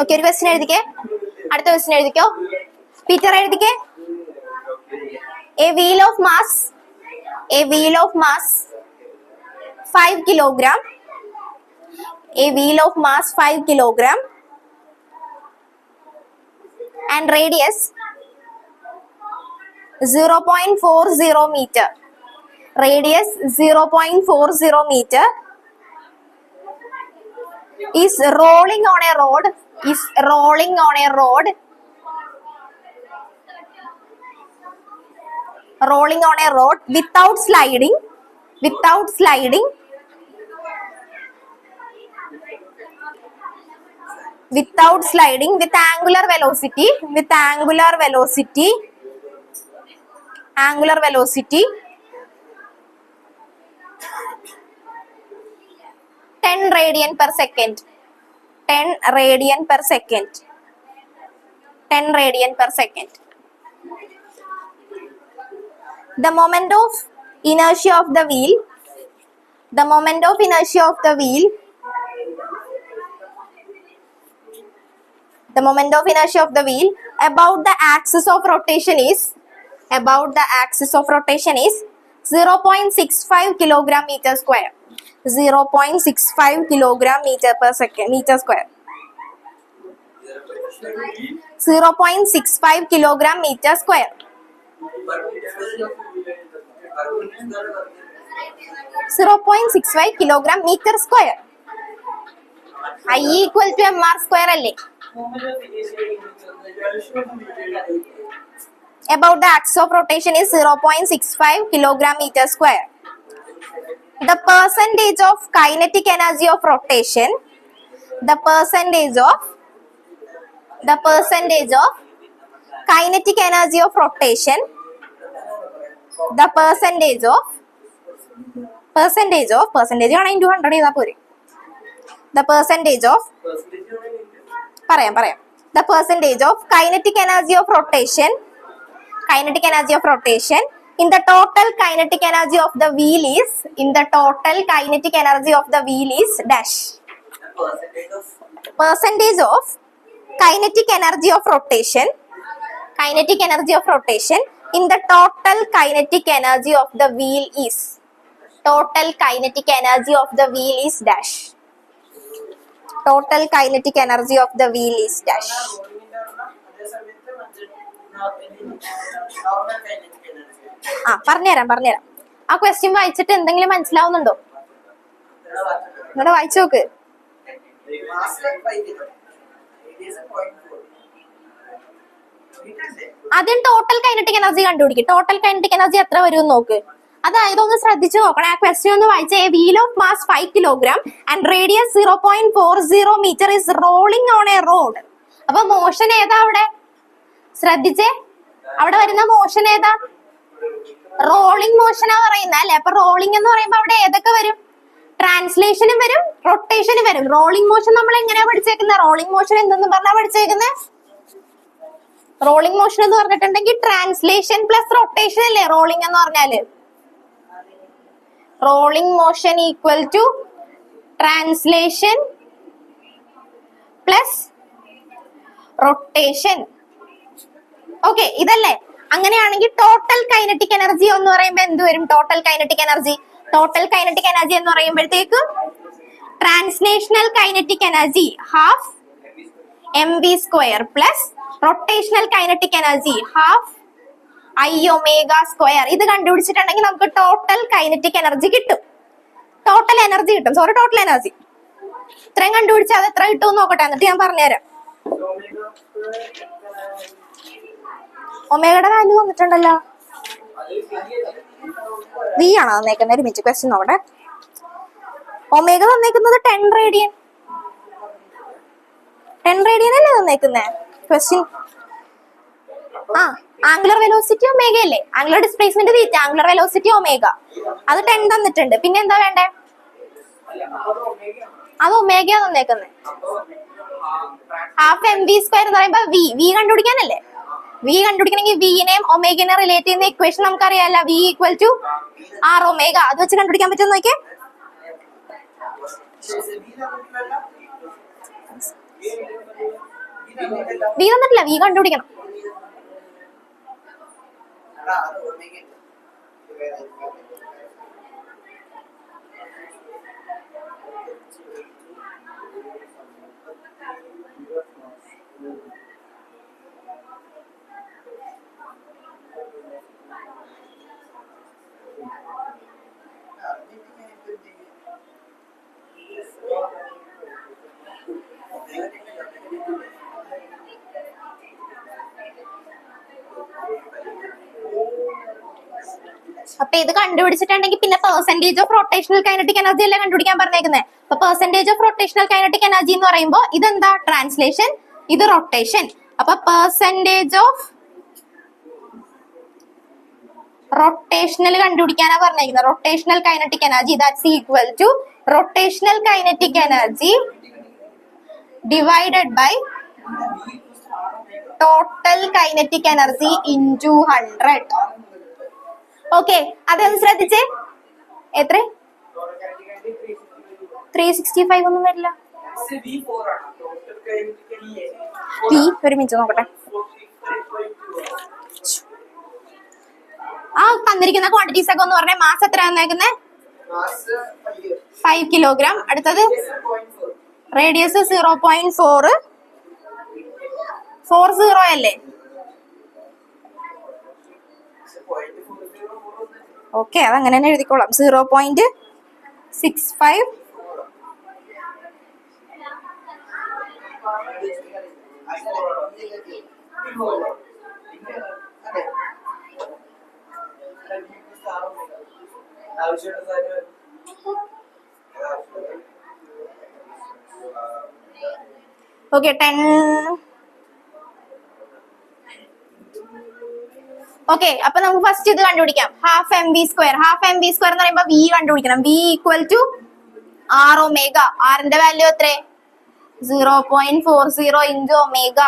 ഓക്കെ, ഒരു ക്വസ്റ്റ്യൻ എഴുതിക്കേ. അടുത്ത ക്വസ്റ്റ്യൻ എഴുതിക്കോ. പീറ്റർ എഴുതിക്കേ. A wheel of mass 5 kilogram. A wheel of mass 5 kilogram and radius 0.40 meter. Radius 0.40 meter is rolling on a road. Rolling on a road without sliding with angular velocity 10 radian per second. The moment of inertia of the wheel about the axis of rotation is 0.65 kilogram meter square. 0.65 kilogram meter square. 0.65 kilogram meter square. 0.65 kilogram meter square. I equal to mr square അല്ലേ? About the axis of rotation is 0.65 kilogram meter square. The percentage of kinetic energy of rotation. The percentage of kinetic energy of rotation. The percentage ആണ് into 100 ചെയ്താൽ പോരെ. The percentage of the percentage of kinetic energy of rotation in the total kinetic energy of the wheel is dash. Percentage of kinetic energy of rotation in the total kinetic energy of the wheel is dash. Total kinetic energy of the wheel is dash. പറഞ്ഞുതരാം. ആ question വായിച്ചിട്ട് എന്തെങ്കിലും മനസ്സിലാവുന്നുണ്ടോ? നിങ്ങളുടെ വായിച്ചു നോക്ക്. ആദ്യം total kinetic energy കണ്ടുപിടിക്കും. ടോട്ടൽ കൈനറ്റിക് എനർജി എത്ര വരും നോക്ക്. അതായത് ഒന്ന് ശ്രദ്ധിച്ചു നോക്കണേ. ആ ക്വസ്റ്റ്യൻ ഒന്ന് വായിച്ചേ. Wheel of mass 5 kilogram and radius 0.40 meter is rolling on a road. അപ്പൊ മോഷൻ ഏതാ അവിടെ? ശ്രദ്ധിച്ചേ, അവിടെ വരുന്ന മോഷൻ ഏതാ? റോളിംഗ് മോഷനാ പറയുന്നത് അല്ലെ? അപ്പൊ റോളിംഗ് എന്ന് പറയുമ്പോ അവിടെ ഏതൊക്കെ വരും? ട്രാൻസ്ലേഷനും വരും, റൊട്ടേഷനും വരും. റോളിംഗ് മോഷൻ നമ്മൾ എങ്ങനെയാ പഠിച്ചേക്കുന്നത്? റോളിംഗ് മോഷൻ എന്തെന്ന് പറഞ്ഞാ പഠിച്ചേക്കുന്നത്? റോളിംഗ് മോഷൻ എന്ന് പറഞ്ഞിട്ടുണ്ടെങ്കിൽ ട്രാൻസ്ലേഷൻ പ്ലസ് റൊട്ടേഷൻ അല്ലേ റോളിംഗ് എന്ന് പറഞ്ഞാല്? Rolling motion equal to translation plus rotation. Okay, ഇതല്ലേ? അങ്ങനെയാണെങ്കിൽ ടോട്ടൽ കൈനറ്റിക് എനർജി എന്ന് പറയുമ്പോൾ എന്ത് വരും? ടോട്ടൽ കൈനറ്റിക് എനർജി എന്ന് പറയുമ്പോഴത്തേക്കും translational kinetic energy half mv square plus rotational kinetic energy half I omega square. ഇത് കണ്ടുപിടിച്ചിട്ടുണ്ടെങ്കിൽ നമുക്ക് ടോട്ടൽ കൈനറ്റിക് എനർജി കിട്ടും. ടോട്ടൽ എനർജി കിട്ടും. Sorry, total energy. ഇത്രയും കണ്ടുപിടിച്ചാൽ അത് എത്ര കിട്ടും നോക്കട്ടെ, എന്നിട്ട് ഞാൻ പറഞ്ഞുതരാം. ഒമേഗയുടെ വാല്യൂ വന്നിട്ടുണ്ടല്ലോ. വി ആണോ തന്നേക്കുന്നത്? ഒരുമിച്ച് ക്വസ്റ്റ്യൻ നോക്കട്ടെ. Omega തന്നേക്കുന്നത് 10 radian. 10 റേഡിയൻ അല്ലേ തന്നേക്കുന്നേ ക്വസ്റ്റ്യൻ? ആ, ആംഗുലർ വെലോസിറ്റി ഒമേഗ അല്ലേ? Angular displacement theta, angular velocity omega. അത് 10 തന്നിട്ടുണ്ട്. പിന്നെ എന്താ വേണ്ടേ? അത് ഒമേഗ തന്നേക്കുന്നത്. ഹാഫ് എം വി സ്ക്വയർ എന്ന് പറയുമ്പോ വി കണ്ടുപിടിക്കാനല്ലേ? വി കണ്ടുപിടിക്കണമെങ്കിൽ വിനെയും ഒമേഗനെ റിലേറ്റ് ചെയ്യുന്ന ഇക്വേഷൻ നമുക്കറിയാലോ. V equal to R omega. അത് വെച്ച് കണ്ടുപിടിക്കാൻ പറ്റുമെന്ന് നോക്കിയേ. വി തന്നിട്ടില്ല, വി കണ്ടുപിടിക്കണം. അപ്പൊ ഇത് കണ്ടുപിടിച്ചിട്ടുണ്ടെങ്കിൽ പിന്നെ percentage of rotational kinetic energy അല്ലേ കണ്ടുപിടിക്കാൻ പറഞ്ഞേക്കുന്നത്. അപ്പൊ percentage of rotational kinetic energy എന്ന് പറയുമ്പോൾ ഇതെന്താ? ട്രാൻസ്ലേഷൻ, ഇത് റൊട്ടേഷൻ. അപ്പൊ പെർസെന്റേജ് ഓഫ് റൊട്ടേഷണൽ കണ്ടുപിടിക്കാനാ പറഞ്ഞേക്കുന്നത്. Rotational kinetic energy that's equal to rotational kinetic energy divided by total kinetic energy into 100. Okay, അതൊന്ന് ശ്രദ്ധിച്ചേ. എത്ര? 365 ഒന്നും വരില്ല. ഒരു മിനിറ്റ് നോക്കട്ടെ. ആ തന്നിരിക്കുന്ന ക്വാണ്ടിറ്റീസ് ഒക്കെ ഒന്ന് പറഞ്ഞേ. മാസ് എത്ര തന്നേക്കുന്നേ? 5 കിലോഗ്രാം. അടുത്തത് റേഡിയസ് 0.40 അല്ലേ? ഓക്കെ, അതങ്ങനെ തന്നെ എഴുതിക്കോളാം. 0.65. ഓക്കെ, 10. ഓക്കെ, അപ്പൊ നമുക്ക് ഫസ്റ്റ് ഇത് കണ്ടുപിടിക്കാം. Half M V square. Half M V square എന്ന് പറയുമ്പോൾ വി കണ്ടുപിടിക്കണം. V equal to R omega. ആറിന്റെ വാല്യൂ എത്ര? 0.40 ഇൻറ്റു ഒമേഗ.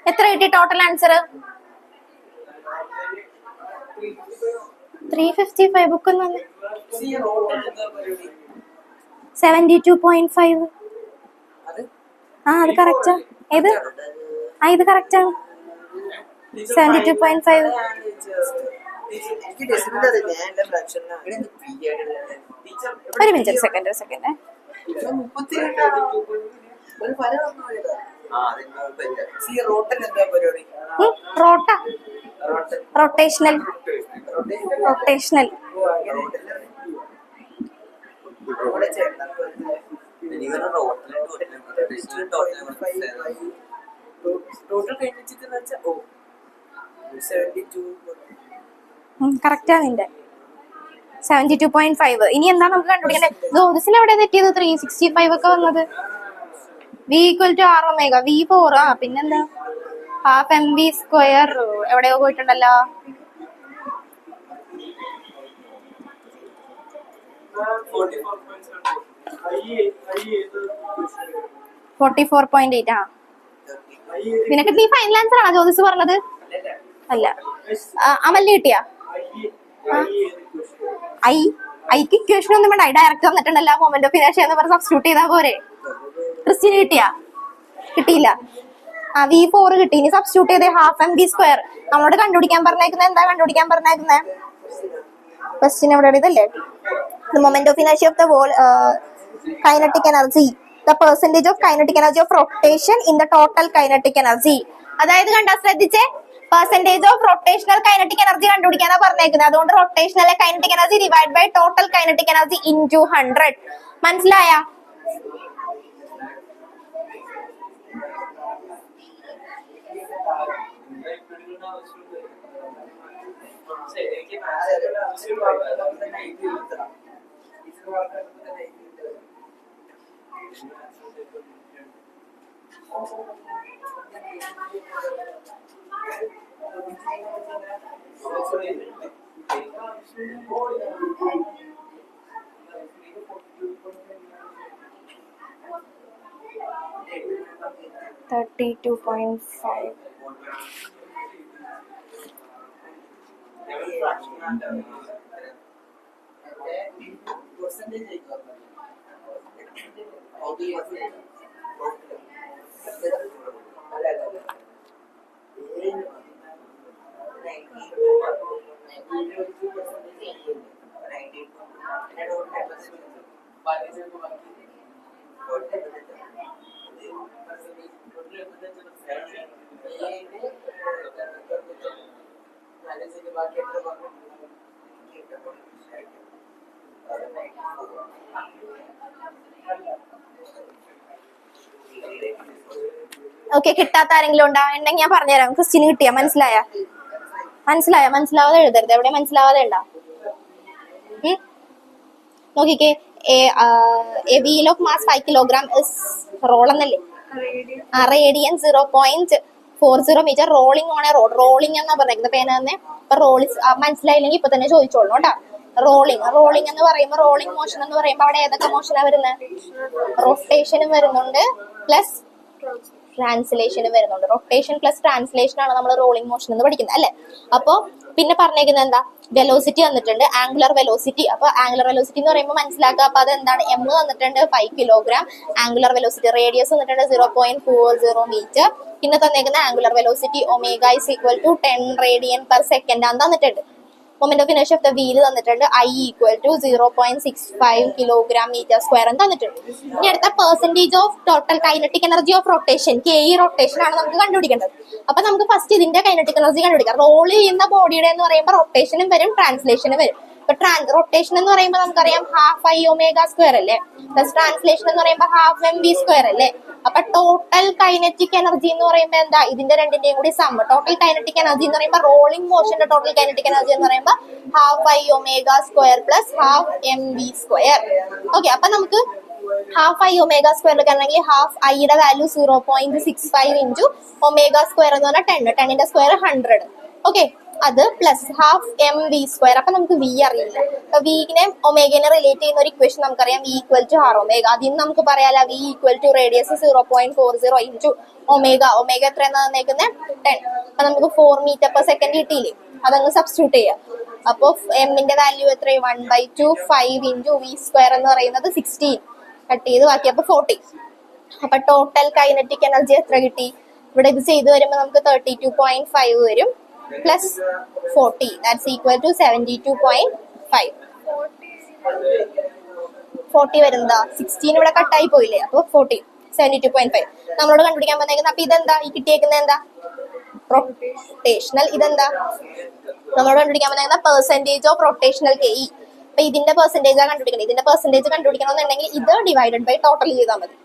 എത്ര കിട്ടി ടോട്ടൽ ആൻസർ? 355. ബുക്ക് 72.5. ആ, അത് കറക്റ്റാ. ഏത്? ആ, ഇത് കറക്റ്റ് ആണ്. 72.5. ഒരു മിനിറ്റ്, സെക്കൻഡ്. റൊട്ടേഷണൽ. കറക്റ്റാ നിന്റെ 72.5. ഇനി എന്താ നമുക്ക് കണ്ടുപിടിക്കണ്ടേ? ജോതിസിന് എവിടെ തെറ്റിയത്? 365 ഒക്കെ വന്നത്. v equal to R omega v4. ആ പിന്നെന്താ ഹാഫ് എം വി സ്ക്വയർ എവിടെയോ പോയിട്ടുണ്ടല്ലോ. 44.8. ആ നിനക്ക് നീ ഫൈനൽ ആൻസർ ആണോ ജ്യോതിസ് പറഞ്ഞത്? അല്ല. അമലിന് കിട്ടിയാ? ഐക്ക് ഇക്വേഷൻ ഒന്നും വേണ്ട, ഡയറക്റ്റ് വന്നിട്ടുണ്ടല്ലോ. മൊമെന്റ് ഓഫ് ഇനർഷ്യ എന്ന് പറഞ്ഞ് സബ്സ്റ്റിറ്റ്യൂട്ട് ചെയ്താൽ പോരെ. ക്രിസ്റ്റിന് കിട്ടിയാ? കിട്ടിയില്ല. v4 കിട്ടി. ഇനി സബ്സ്റ്റിറ്റ്യൂട്ട് ചെയ്തേ ഹാഫ് എം വി സ്ക്വയർ. നമ്മളോട് കണ്ടുപിടിക്കാൻ പറഞ്ഞേക്കുന്നത് എന്താ? കണ്ടുപിടിക്കാൻ പറഞ്ഞേക്കുന്നത് ക്വസ്റ്റ്യൻ എവിടെ? ഇതല്ലേ the moment of inertia of the wall kinetic energy, the percentage of kinetic energy of rotation in the total kinetic energy. അതായത് കണ്ടാ ശ്രദ്ധിച്ചേ, percentage of rotational kinetic energy കണ്ടുപിടിക്കാനാ പറഞ്ഞേക്കുന്നത്. അതുകൊണ്ട് rotational kinetic energy divide by total kinetic energy into 100. മനസ്സിലായ? $32.5. Okay, കിട്ടാത്ത ആരെങ്കിലും ഉണ്ടാ ഉണ്ടെങ്കിൽ ഞാൻ പറഞ്ഞുതരാം. ക്രിസ്റ്റിന് കിട്ടിയാ? മനസ്സിലാവാതെ എഴുതരുത്. എവിടെ മനസ്സിലാവാതെ ഉണ്ടാ? നോക്കിക്കേ, a wheel of mass 5 kilogram is roll എന്നല്ലേ? Radian 0.40 metre rolling on a road. Rolling എന്നാ പറഞ്ഞേക്കുന്നത് പേന തന്നെ. അപ്പൊ മനസ്സിലായില്ലെങ്കിൽ ഇപ്പൊ തന്നെ ചോദിച്ചോളൂ കേട്ടാ. റോളിംഗ് എന്ന് പറയുമ്പോൾ, റോളിംഗ് മോഷൻ എന്ന് പറയുമ്പോൾ അവിടെ ഏതൊക്കെ മോഷനാ വരുന്നത്? റൊട്ടേഷനും വരുന്നുണ്ട്, പ്ലസ് ട്രാൻസ്ലേഷനും വരുന്നുണ്ട്. റൊട്ടേഷൻ പ്ലസ് ട്രാൻസ്ലേഷൻ ആണ് നമ്മൾ റോളിംഗ് മോഷൻ എന്ന് പഠിക്കുന്നത് അല്ലെ? അപ്പൊ പിന്നെ പറഞ്ഞേക്കുന്നത് എന്താ? വെലോസിറ്റി വന്നിട്ടുണ്ട്, ആംഗുലർ വെലോസിറ്റി. അപ്പൊ ആംഗുലർ വെലോസിറ്റി എന്ന് പറയുമ്പോൾ മനസ്സിലാക്കുക. അപ്പൊ അത് എന്താണ്? എം വന്നിട്ടുണ്ട് 5 കിലോഗ്രാം. ആംഗുലർ വെലോസിറ്റി റേഡിയസ് വന്നിട്ടുണ്ട് 0.40 മീറ്റർ. പിന്നെ തന്നേക്കുന്ന angular velocity omega is equal to 10 radian per second ആണെന്ന് തന്നിട്ടുണ്ട്. Moment of inertia of the wheel തന്നിട്ടുണ്ട്. I equal to 0.65 kilogram metre square എന്ന് തന്നിട്ടുണ്ട്. ഇനി അടുത്ത percentage of total kinetic energy of rotation, KE rotation ആണ് നമുക്ക് കണ്ടുപിടിക്കേണ്ടത്. അപ്പൊ നമുക്ക് ഫസ്റ്റ് ഇതിന്റെ കൈനറ്റിക് എനർജി കണ്ടുപിടിക്കാം. റോൾ ചെയ്യുന്ന ബോഡിയുടെ എന്ന് പറയുമ്പോൾ റൊട്ടേഷനും വരും, ട്രാൻസ്ലേഷനും വരും. ഇപ്പൊ റൊട്ടേഷൻ എന്ന് പറയുമ്പോൾ നമുക്കറിയാം ഹാഫ് ഐ ഒമേഗ സ്ക്വയർ അല്ലേ? പ്ലസ് ട്രാൻസ്ലേഷൻ എന്ന് പറയുമ്പോൾ ഹാഫ് എം വി സ്ക്വയർ അല്ലേ? അപ്പൊ ടോട്ടൽ കൈനറ്റിക് എനർജി എന്ന് പറയുമ്പോൾ എന്താ? ഇതിന്റെ രണ്ടിന്റെയും കൂടി സം. ടോട്ടൽ കൈനറ്റിക് എനർജി എന്ന് പറയുമ്പോൾ റോളിംഗ് മോഷന്റെ ടോട്ടൽ കൈനറ്റിക് എനർജി എന്ന് പറയുമ്പോൾ half I omega square plus half M V square. Okay, അപ്പൊ നമുക്ക് ഹാഫ് ഐ ഒമേഗ സ്ക്വയർ എടുക്കുകയാണെങ്കിൽ ഹാഫ് ഐയുടെ വാല്യൂ 0.65 ഇൻറ്റു ഒമേഗ സ്ക്വയർ എന്ന് പറഞ്ഞാൽ 10. 10ന്റെ സ്ക്വയർ 100. ഓക്കെ, അത് plus half M V square. അപ്പൊ നമുക്ക് വി അറിയില്ല. അപ്പൊ വിനെ ഒമേഗനെ റിലേറ്റ് ചെയ്യുന്ന ഒരു ഇക്വേഷൻ നമുക്കറിയാം, V equal to R omega. അതിന് നമുക്ക് പറയാലോ V equal to radius 0.40 into omega. Omega എത്രയാണ് തന്നേക്കുന്നത്? 10. അപ്പൊ നമുക്ക് 4 മീറ്റർ പെർ സെക്കൻഡ് കിട്ടിയില്ലേ? അതങ്ങ് സബ്സ്റ്റിറ്റ്യൂട്ട് ചെയ്യാം. അപ്പൊ എമ്മിന്റെ വാല്യൂ എത്ര? 1/2 ഇൻറ്റു വി സ്ക്വയർ എന്ന് പറയുന്നത് 16. കട്ട് ചെയ്ത് ബാക്കി അപ്പൊ 40. അപ്പൊ ടോട്ടൽ കൈനറ്റിക് എനർജി എത്ര കിട്ടി? ഇവിടെ ഇത് ചെയ്ത് വരുമ്പോൾ നമുക്ക് 32.5 വരും, പ്ലസ് 40, ദാറ്റ്സ് ഈക്വൽ ടു 72.5. 40 വരുന്നതാ? 16 ഇവിടെ കട്ടായി പോയില്ലേ? അപ്പൊ 40, 72.5 നമ്മളോട് കണ്ടുപിടിക്കാൻ വന്നേക്കുന്നത്. അപ്പൊ ഇതെന്താ? ഈ കിട്ടിയേക്കുന്നത് എന്താ? റൊട്ടേഷണൽ. ഇതെന്താ നമ്മളോട് കണ്ടുപിടിക്കാൻ വന്നേക്കുന്ന? Percentage of rotational KE. അപ്പൊ ഇതിന്റെ പെർസെന്റേജ് കണ്ടുപിടിക്കണം. ഇതിന്റെ പെർസെന്റേജ് കണ്ടുപിടിക്കണമെന്നുണ്ടെങ്കിൽ ഇത് ഡിവൈഡഡ് ബൈ ടോട്ടൽ ചെയ്താൽ മതി.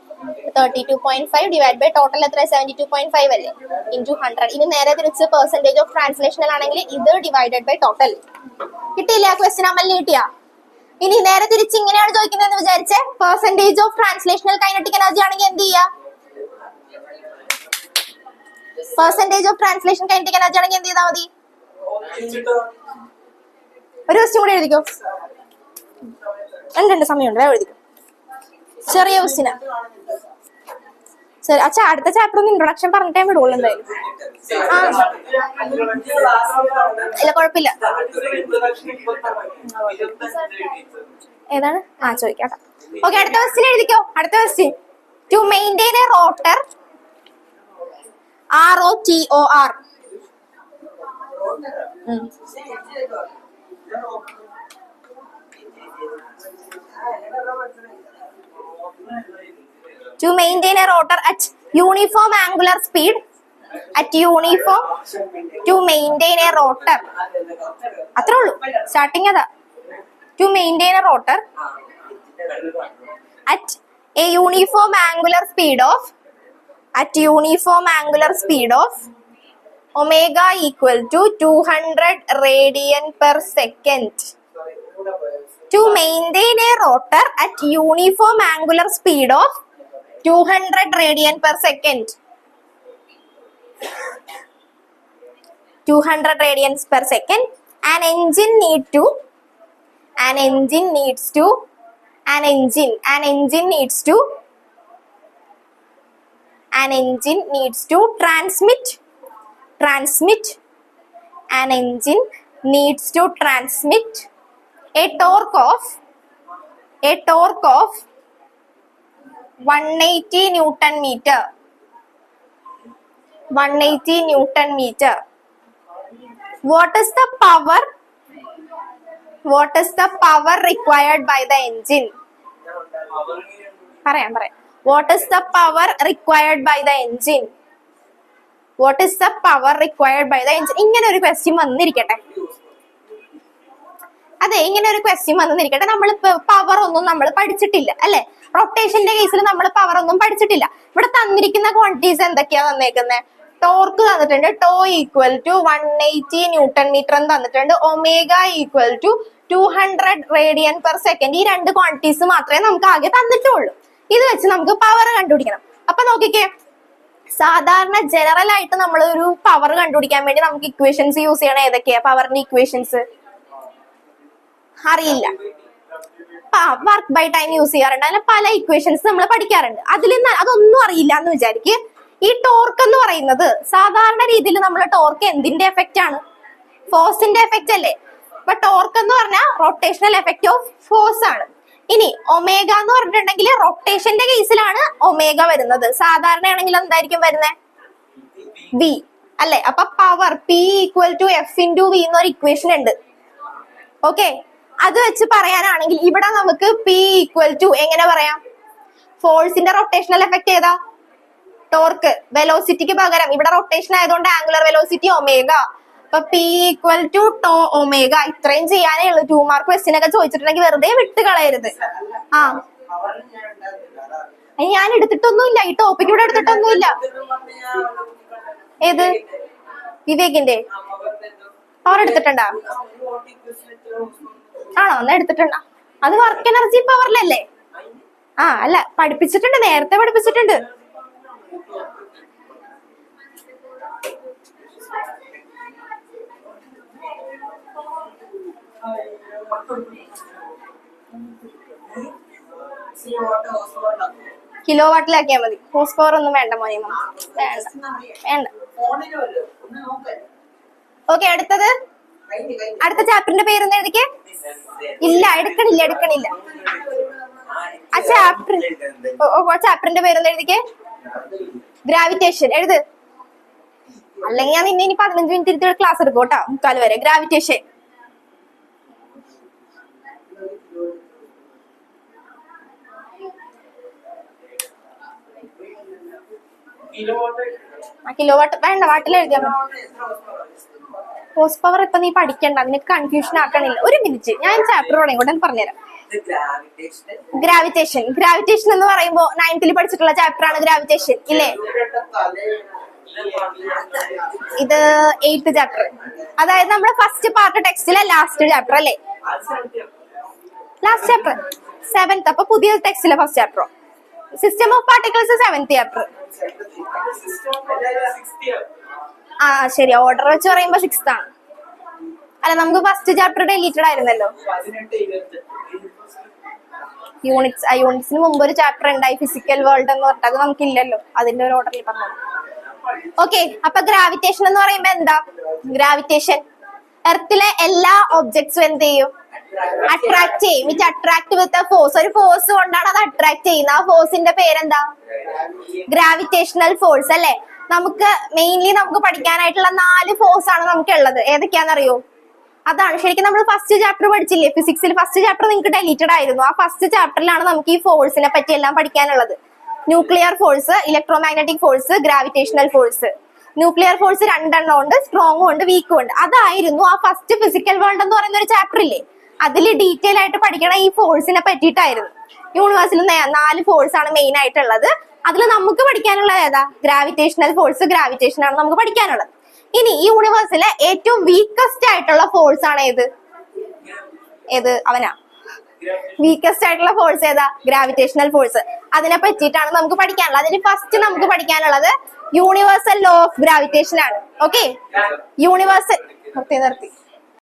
32.5 ഡിവൈഡ് ബൈ ടോട്ടൽ എത്ര 72.5 അല്ലേ ഇൻറ്റു 100. ഇനി നേരെ തിരിച്ച് പെർസെന്റേജ് ഓഫ് ട്രാൻസ്ലേഷണൽ ആണെങ്കിൽ ഇത് ഡിവൈഡഡ് ബൈ ടോട്ടൽ. കിട്ടിയില്ല ക്വസ്റ്റ്യൻ അമലിന് കിട്ടിയാ? ഇനി നേരെ തിരിച്ച് ഇങ്ങനെയാണ് ചോദിക്കുന്നതെന്ന് വിചാരിച്ചേ, percentage of translational kinetic energy ആണെങ്കിൽ എന്ത് ചെയ്യാ? Percentage of translation kinetic energy ആണെങ്കിൽ എന്ത് ചെയ്താൽ മതി? ഒരു ക്വസ്റ്റ്യൻ കൂടെ എഴുതിക്കോ. ഉണ്ട് സമയമുണ്ട്, വേറെ എഴുതിക്കോ. ചെറിയ ക്വസ്റ്റ്യനാ. ശരി അച്ഛാ, അടുത്ത ചാപ്റ്റർ ഒന്ന് ഇൻട്രൊഡക്ഷൻ പറഞ്ഞിട്ടേ വിടുള്ളൂ എന്തായാലും. ഇല്ല കുഴപ്പമില്ല. ഏതാണ്? ചോദിക്കാം. ഓക്കെ, അടുത്ത ക്വസ്റ്റ്യൻ എഴുതിക്കോ. അടുത്ത question, to maintain a rotor ROTOR. To maintain a rotor at uniform angular speed, to maintain a rotor, അത്രേ ഉള്ളൂ, സ്റ്റാർട്ടിങ് അതാ. To maintain a rotor at a uniform angular speed of omega equal to 200 radian per second. To maintain a rotor at uniform angular speed of 200 radian per second. 200 radians per second. An engine needs to transmit a torque of 180 Newton meter. What is the power required by the engine? പറയാം. What is the power required by the engine? ഇങ്ങനെ ഒരു question വന്നിരിക്കട്ടെ. അതെ, ഇങ്ങനെ ഒരു question വന്നിരിക്കട്ടെ. നമ്മൾ power ഒന്നും നമ്മൾ പഠിച്ചിട്ടില്ല അല്ലെ? റൊട്ടേഷന്റെ കേസിൽ നമ്മൾ പവർ ഒന്നും പഠിച്ചിട്ടില്ല. ഇവിടെ തന്നിരിക്കുന്ന ക്വാണ്ടിറ്റീസ് എന്തൊക്കെയാ തന്നേക്കുന്നത്? ടോർക്ക് തന്നിട്ടുണ്ട്, tau equal to 180 newton metre എന്ന് തന്നിട്ടുണ്ട്. Omega equal to 200 radian per second. ഈ രണ്ട് ക്വാണ്ടിറ്റീസ് മാത്രമേ നമുക്ക് ആകെ തന്നിട്ടുള്ളൂ. ഇത് വെച്ച് നമുക്ക് പവർ കണ്ടുപിടിക്കണം. അപ്പൊ നോക്കിക്കേ, സാധാരണ ജനറൽ ആയിട്ട് നമ്മൾ ഒരു പവർ കണ്ടുപിടിക്കാൻ വേണ്ടി നമുക്ക് ഇക്വേഷൻസ് യൂസ് ചെയ്യണം. ഏതൊക്കെയാ പവറിന്റെ ഇക്വേഷൻസ്? അറിയില്ല. വർക്ക് ബൈ ടൈം യൂസ് ചെയ്യാറുണ്ട്. അതിന് പല ഇക്വേഷൻസ് നമ്മൾ പഠിക്കാറുണ്ട്. അതൊന്നും അറിയില്ല എന്ന് വിചാരിക്ക്. ഈ ടോർക്ക് എന്ന് പറയുന്നത് സാധാരണ രീതിയിൽ നമ്മൾ ടോർക്ക് എന്തിന്റെ എഫക്റ്റ് ആണ്? ഫോഴ്സിന്റെ എഫക്റ്റ് അല്ലേ? അപ്പൊ ടോർക്ക് എന്ന് പറഞ്ഞാൽ റൊട്ടേഷണൽ എഫക്റ്റ് ഓഫ് ഫോഴ്സ് ആണ്. ഇനി ഒമേഗ എന്ന് പറഞ്ഞിട്ടുണ്ടെങ്കിൽ റൊട്ടേഷന്റെ കേസിലാണ് ഒമേഗ വരുന്നത്. സാധാരണയാണെങ്കിൽ എന്തായിരിക്കും വരുന്നത്? വി അല്ലെ? അപ്പൊ power P equal to F into V എന്നൊരു ഇക്വേഷൻ ഉണ്ട്. ഓക്കെ, അത് വെച്ച് പറയാനാണെങ്കിൽ ഇവിടെ നമുക്ക് P ഈക്വൽ ടു എങ്ങനെ പറയാം? ഫോഴ്സിന്റെ റൊട്ടേഷണൽ എഫക്ട് ഏതാ? ടോർക്ക്. വെലോസിറ്റിക്ക് പകരം ഇവിടെ റൊട്ടേഷൻ ആയതുകൊണ്ട് ആംഗുലർ വെലോസിറ്റി ഒമേഗ. അപ്പൊ P equal to tau omega. ഇത്രയും ചെയ്യാനേ ഉള്ളൂ. 2 മാർക്ക് ക്വസ്റ്റ്യൻ ഒക്കെ ചോദിച്ചിട്ടുണ്ടെങ്കിൽ വെറുതെ വിട്ട് കളയരുത്. ഞാൻ എടുത്തിട്ടൊന്നുമില്ല. ഈ ടോപ്പിക് ഇവിടെ എടുത്തിട്ടൊന്നുമില്ല. ഏത്? വിവേകിന്റെ പവർ എടുത്തിട്ടുണ്ടാ? ആണോ? ഒന്ന് എടുത്തിട്ടുണ്ടാ? അത് വർക്ക് എനർജി പവറിലല്ലേ? അല്ല, പഠിപ്പിച്ചിട്ടുണ്ട്, നേരത്തെ പഠിപ്പിച്ചിട്ടുണ്ട്. കിലോ വാട്ടിലാക്കിയാൽ മതി. ഹോസ് പവർ ഒന്നും വേണ്ട മോനെ. വേണ്ട. ഓക്കെ, അടുത്ത ചാപ്റ്ററിന്റെ പേരൊന്നും എഴുതിക്കേ. ഇല്ല, എടുക്കണില്ല. ആ ചാപ്റ്ററിന്റെ പേരൊന്നും എഴുതിക്കേ. ഗ്രാവിറ്റേഷൻ എഴുത്. അല്ലെങ്കിൽ ഞാൻ നിന്നെ ഇനി 15 മിനിറ്റ് ഇരുത്തി ക്ലാസ് എടുക്കും കേട്ടോ, 3:15 വരെ. ഗ്രാവിറ്റേഷൻ. കിലോ വാട്ട് വേണ്ട, വാട്ടിൽ എഴുതിയാൽ മതി. ഹോസ് പവർ ഇപ്പൊ നീ പഠിക്കണ്ട, നിനക്ക് കൺഫ്യൂഷൻ ആക്കണില്ല. ഒരു മിനിറ്റ്, ഞാൻ ചാപ്റ്റർ പറഞ്ഞുതരാം. ഗ്രാവിറ്റേഷൻ ഗ്രാവിറ്റേഷൻ എന്ന് പറയുമ്പോൾ 9th പഠിച്ചിട്ടുള്ള ചാപ്റ്റർ ആണ് ഗ്രാവിറ്റേഷൻ ഇല്ലേ? ഇത് 8th ചാപ്റ്റർ, അതായത് നമ്മുടെ ഫസ്റ്റ് പാർട്ട് ടെക്സ്റ്റിലെ ലാസ്റ്റ് ചാപ്റ്റർ അല്ലേ? ലാസ്റ്റ് ചാപ്റ്റർ 7th, അപ്പൊ പുതിയ ടെക്സ്റ്റിലെ first chapter. System of particles 7th chapter. ആ ശരി, ഓർഡർ വെച്ച് പറയുമ്പോ 6th ആണ്. അല്ല, നമുക്ക് ഫസ്റ്റ് ചാപ്റ്റർ ഡിലീറ്റഡ് ആയിരുന്നല്ലോ. യൂണിറ്റ്സിന് മുമ്പ് ഒരു ചാപ്റ്റർ ഉണ്ടായി, ഫിസിക്കൽ വേൾഡ് എന്ന് പറഞ്ഞിട്ട്, അത് നമുക്കില്ലല്ലോ, അതിന്റെ ഒരു ഓർഡറിൽ പറഞ്ഞു. ഓക്കെ, അപ്പൊ ഗ്രാവിറ്റേഷൻ എന്ന് പറയുമ്പോ എന്താ? ഗ്രാവിറ്റേഷൻ എർത്തിലെ എല്ലാ ഒബ്ജക്ട്സും എന്ത് ചെയ്യും? അട്രാക്ട് ചെയ്യും. It attract with a force. ഒരു ഫോഴ്സ് കൊണ്ടാണ് അത് അട്രാക്ട് ചെയ്യുന്നത്. ആ ഫോഴ്സിന്റെ പേരെന്താ? ഗ്രാവിറ്റേഷണൽ ഫോഴ്സ് അല്ലെ? നമുക്ക് മെയിൻലി നമുക്ക് പഠിക്കാനായിട്ടുള്ള 4 ഫോഴ്സ് ആണ് നമുക്ക് ഉള്ളത്. ഏതൊക്കെയാണെന്നറിയോ? അതാണ് ശരിക്കും നമ്മൾ ഫസ്റ്റ് ചാപ്റ്റർ പഠിച്ചില്ലേ ഫിസിക്സിൽ? ഫസ്റ്റ് ചാപ്റ്റർ നിങ്ങൾക്ക് ഡിലീറ്റഡ് ആയിരുന്നു. ആ ഫസ്റ്റ് ചാപ്റ്ററിലാണ് നമുക്ക് ഈ ഫോഴ്സിനെ പറ്റി എല്ലാം പഠിക്കാനുള്ളത്. Nuclear force, electromagnetic force, gravitational force. Nuclear force 2 എണ്ണം ഉണ്ട്, സ്ട്രോങ്ങും ഉണ്ട്, വീക്കും ഉണ്ട്. അതായിരുന്നു ആ ഫസ്റ്റ് ഫിസിക്കൽ വേൾഡ് എന്ന് പറയുന്ന ഒരു ചാപ്റ്റർ ഇല്ലേ? അതിൽ ഡീറ്റെയിൽ ആയിട്ട് പഠിക്കണ ഈ ഫോഴ്സിനെ പറ്റിയിട്ടായിരുന്നു. യൂണിവേഴ്സിൽ 4 ഫോഴ്സ് ആണ് മെയിൻ ആയിട്ടുള്ളത്. അതിൽ നമുക്ക് പഠിക്കാനുള്ളത് ഏതാ? Gravitational force. ഗ്രാവിറ്റേഷൻ ആണ് നമുക്ക് പഠിക്കാനുള്ളത്. ഇനി ഈ യൂണിവേഴ്സിലെ ഏറ്റവും വീക്കസ്റ്റ് ആയിട്ടുള്ള ഫോഴ്സ് ആണ് ഏത്? അവനാ വീക്കസ്റ്റ് ആയിട്ടുള്ള ഫോഴ്സ് ഏതാ? Gravitational force. അതിനെ പറ്റിയിട്ടാണ് നമുക്ക് പഠിക്കാനുള്ളത്. അതിന് ഫസ്റ്റ് നമുക്ക് പഠിക്കാനുള്ളത് യൂണിവേഴ്സൽ ലോ ഓഫ് ഗ്രാവിറ്റേഷൻ ആണ്. ഓക്കെ, യൂണിവേഴ്സൽ നിർത്തി